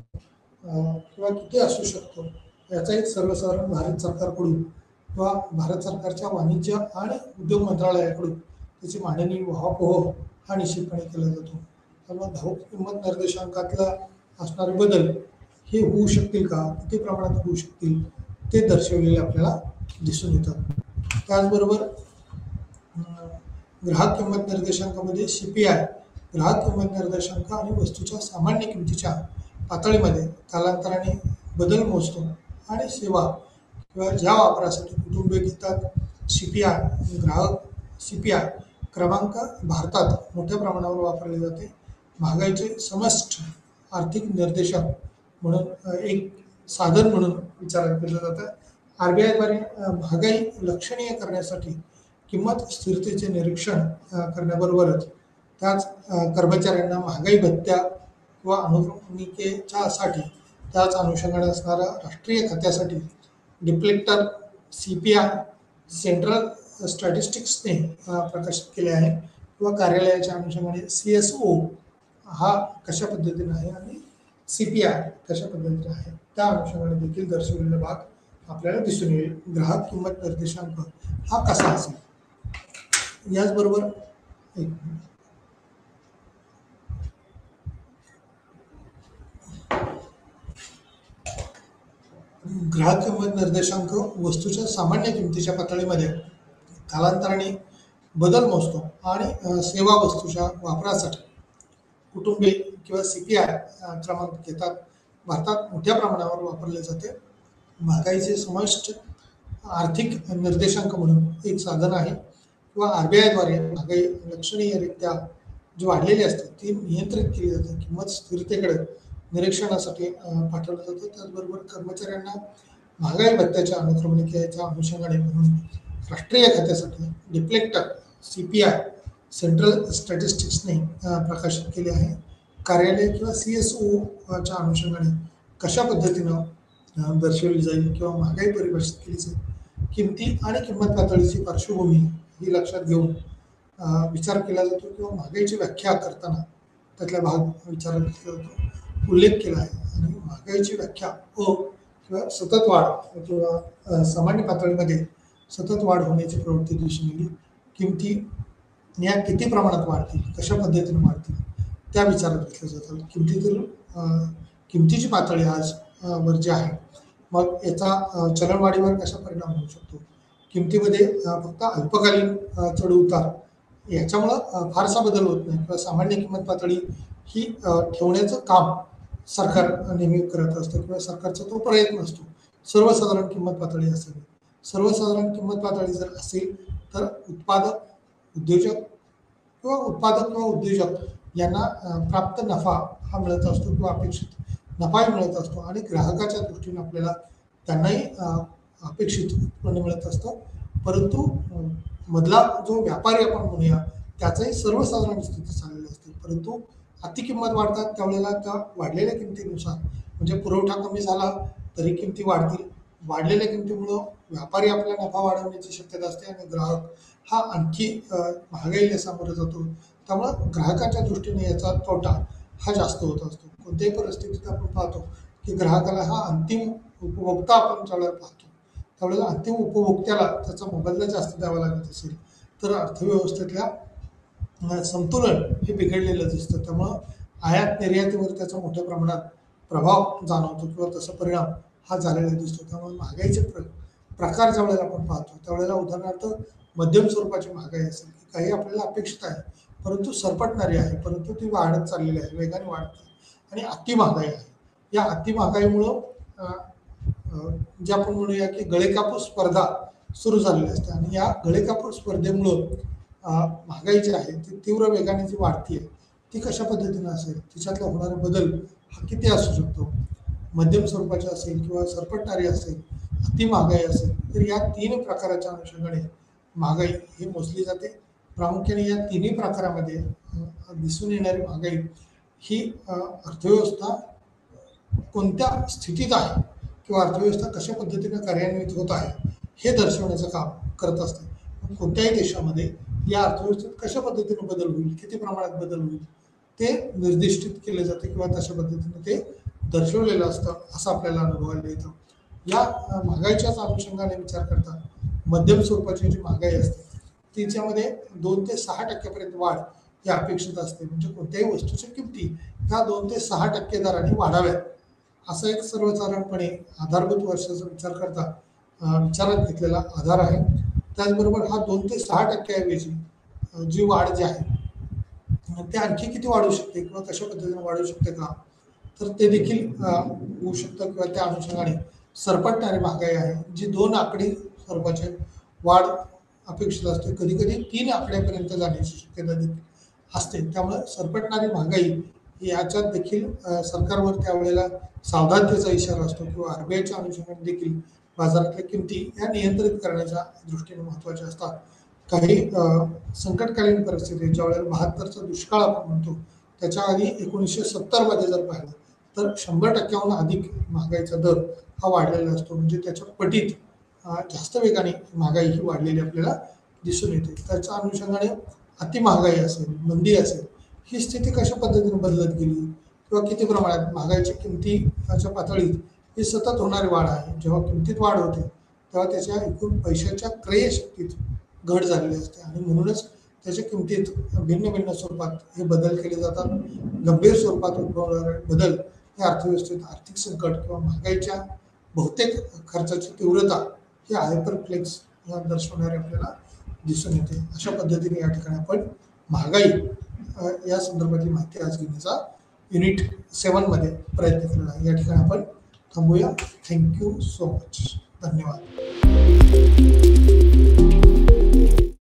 S1: किंवा किती असू शकतो याचाही सर्वसाधारण भारत सरकारकडून किंवा भारत सरकारच्या वाणिज्य आणि उद्योग मंत्रालयाकडून त्याची मांडणी, उहापोह हा निश्चितपणे केला जातो. त्यामुळे घाऊक किंमत निर्देशांकातला असणारे बदल हे होऊ शकतील का, किती प्रमाणात होऊ शकतील ते दर्शवलेले आपल्याला दिसून येतात. त्याचबरोबर ग्राहक किंमत निर्देशांकामध्ये CPI ग्राहक किंमत निर्देशांक आणि वस्तूच्या सामान्य किमतीच्या पातळीमध्ये कालांतराने बदल मोजतो आणि सेवा किंवा ज्या वापरासाठी कुटुंबीय घेतात. ग्राहक CPI क्रमांक भारतात मोठ्या प्रमाणावर वापरले जाते. महागाईचे समष्ट आर्थिक निर्देशक म्हणून एक साधन म्हणून विचारात घेतलं जातं. RBI द्वारे महागाई लक्षणीय करण्यासाठी किंमत स्थिरतेचे निरीक्षण करण्याबरोबरच त्याच कर्मचाऱ्यांना महागाई भत्त्या किंवा अनुक्रमणिकेच्यासाठी त्याच अनुषंगाने असणाऱ्या राष्ट्रीय खात्यासाठी डिप्लेक्टर CPI सेंट्रल स्टॅटिस्टिक्सने प्रकाशित केले आहे किंवा कार्यालयाच्या अनुषंगाने CSO हा कशा पद्धतीने आहे आणि CPI कशा पद्धतीने आहे त्या अनुषंगाने देखील दर्शवलेला भाग आपल्याला दिसून येईल. ग्राहक किंमत निर्देशांक हा कसा असेल. याचबरोबर ग्राहक किंमत निर्देशांक वस्तूच्या सामान्य किमतीच्या पातळीमध्ये कालांतराने बदल मोजतो आणि सेवा वस्तूच्या वापरासाठी कुटुंबे किंवा CPI क्रमांक घेतात. भारतात मोठ्या प्रमाणावर वापरले जाते. महागाईचे समष्ट आर्थिक निर्देशांक म्हणून एक साधन आहे किंवा RBI द्वारे महागाई लक्षणीयरित्या जी वाढलेली असते ती नियंत्रित केली जाते. किंमत स्थिरतेकडे निरीक्षणासाठी पाठवलं जातं. त्याचबरोबर कर्मचाऱ्यांना महागाई भत्त्याच्या अनुक्रमणिकेच्या अनुषंगाने म्हणून राष्ट्रीय खात्यासाठी डिप्लेक्टर CPI सेंट्रल स्टॅटिस्टिक्सने प्रकाशित केले आहे. कार्यालय किंवा CSOच्या अनुषंगाने कशा पद्धतीनं दर्शवली जाईल किंवा महागाई परिभाषित केली जाईल किमती आणि किंमत पातळीची पार्श्वभूमी ही लक्षात घेऊन विचार केला जातो किंवा महागाईची व्याख्या करताना त्यातला भाग विचारात घेतला जातो, उल्लेख केला आहे. आणि महागाईची व्याख्या किंवा सतत वाढ किंवा सामान्य पातळीमध्ये सतत वाढ होण्याची प्रवृत्ती दिसून येईल. किमती या किती प्रमाणात वाढतील, कशा पद्धतीने वाढतील त्या विचारात घेतल्या जातात. किमतीची पातळी आज वर जी आहे, मग याचा चलनवाढीवर कसा परिणाम होऊ शकतो. किमतीमध्ये फक्त अल्पकालीन चढ उतार याच्यामुळं फारसा बदल होत नाही किंवा सामान्य किंमत पातळी ही ठेवण्याचं काम सरकार नेहमी करत असतं किंवा सरकारचा तो प्रयत्न असतो. सर्वसाधारण किंमत पातळी असावी. सर्वसाधारण किंमत पातळी जर असेल तर उत्पादक किंवा उद्योजक यांना प्राप्त नफा हा मिळत असतो किंवा अपेक्षित नफाही मिळत असतो आणि ग्राहकाच्या दृष्टीने आपल्याला त्यांनाही अपेक्षित उत्पन्न मिळत असतं. परंतु मधला जो व्यापारी आपण म्हणूया त्याचाही सर्वसाधारण स्थिती चाललेली असते. परंतु अति किंमत वाढतात त्यावेळेला त्या वाढलेल्या किमतीनुसार म्हणजे पुरवठा कमी झाला तरी किमती वाढतील. वाढलेल्या किमतीमुळं व्यापारी आपला नफा वाढवण्याची शक्यता असते आणि ग्राहक हा आणखी महागाईला सामोरं जातो. त्यामुळं ग्राहकाच्या दृष्टीने याचा तोटा हा जास्त होत असतो. कोणत्याही परिस्थितीत आपण पाहतो की ग्राहकाला हा अंतिम उपभोक्ता आपण ज्यावेळेला पाहतो त्यावेळेला अंतिम उपभोक्त्याला त्याचा मोबदला जास्त द्यावा लागत असेल तर अर्थव्यवस्थेतल्या संतुलन हे बिघडलेलं दिसतं. त्यामुळं आयात निर्यातीवर त्याचा मोठ्या प्रमाणात प्रभाव जाणवतो किंवा तसा परिणाम हा झालेला दिसतो. त्यामुळे महागाईचे प्रकार ज्यावेळेला आपण पाहतो त्यावेळेला उदाहरणार्थ मध्यम स्वरूपाची महागाई असेल की काही आपल्याला अपेक्षित आहे परंतु सरपटणारी आहे, परंतु ती वाढत चाललेली आहे, वेगाने वाढते. आणि अति महागाई आहे. या अति महागाईमुळं जे आपण म्हणूया की गळेकापूस स्पर्धा सुरू झालेली असते आणि या गळेकापूस स्पर्धेमुळं महागाई जी आहे ती तीव्र वेगाने जी वाढते ती कशा पद्धतीने असेल, तिच्यातला होणारा बदल हा किती असू शकतो. मध्यम स्वरूपाची असेल किंवा सरपटणारी असेल, अति महागाई असेल, तर या तीन प्रकाराच्या अनुषंगाने महागाई ही मोजली जाते. प्रामुख्याने या तिन्ही प्रकारामध्ये दिसून येणारी महागाई ही अर्थव्यवस्था कोणत्या स्थितीत आहे किंवा अर्थव्यवस्था कशा पद्धतीने कार्यान्वित होत आहे हे दर्शवण्याचं काम करत असते. कोणत्याही देशामध्ये या अर्थव्यवस्थेत कशा पद्धतीने बदल होईल, किती प्रमाणात बदल होईल ते निर्दिष्टित केले जाते किंवा तशा पद्धतीने ते दर्शवलेलं असतं असं आपल्याला अनुभवायला येतं. या महागाईच्याच अनुषंगाने विचार करता मध्यम स्वरूपाची जी महागाई असते तिच्यामध्ये 2 ते 6% वाढ ही अपेक्षित असते. म्हणजे कोणत्याही वस्तूच्या किमती ह्या 2 ते 6% दराने वाढाव्यात असा एक सर्वसाधारणपणे आधारभूत वर्षाचा विचार करता विचारात घेतलेला आधार आहे. त्याचबरोबर हा 2 ते 6% ऐवजी जी वाढ जी आहे ते आणखी किती वाढू शकते किंवा कशा पद्धतीने वाढू शकते का, तर ते देखील होऊ शकतं किंवा त्या अनुषंगाने सरपटणारी महागाई आहे जी 2 आकडी स्वरूपाची वाढ अपेक्षित असते. कधी कधी 3 आकड्यापर्यंत जाण्याची शक्यता देखील असते. त्यामुळे सरपटणारी महागाई याच्यात देखील सरकारवर त्यावेळेला सावधानतेचा इशारा असतो किंवा आरबीआयच्या अनुषंगाने देखील बाजारातल्या किमती या नियंत्रित करण्याच्या दृष्टीने महत्त्वाच्या असतात. काही संकटकालीन परिस्थिती ज्यावेळेला 72चा दुष्काळ आपण म्हणतो त्याच्या आधी 1970 जर पाहिलं तर 100%हून अधिक महागाईचा दर हा वाढलेला असतो. म्हणजे त्याच्या पटीत जास्त वेगाने महागाई ही वाढलेली आपल्याला दिसून येते. त्याच्या अनुषंगाने अति महागाई असेल, मंदी असेल, ही स्थिती कशा पद्धतीने बदलत गेली किंवा किती प्रमाणात महागाईच्या किमतीच्या पातळीत ही सतत होणारी वाढ आहे. जेव्हा किमतीत वाढ होते तेव्हा त्याच्या एकूण पैशाच्या क्रयशक्तीत घट झालेली असते आणि म्हणूनच त्याच्या किमतीत भिन्न भिन्न स्वरूपात हे बदल केले जातात. गंभीर स्वरूपात उद्भवणारे बदल या अर्थव्यवस्थेत आर्थिक संकट किंवा महागाईच्या बहुतेक खर्चाची तीव्रता ही हायपरफ्लेक्स दर्शवणारे आपल्याला दिसून येते. अशा पद्धतीने या ठिकाणी आपण महागाई या संदर्भातली माहिती आज घेण्याचा युनिट 7 मध्ये प्रयत्न केलेला आहे. या ठिकाणी आपण थांबूया. Thank you so much. धन्यवाद.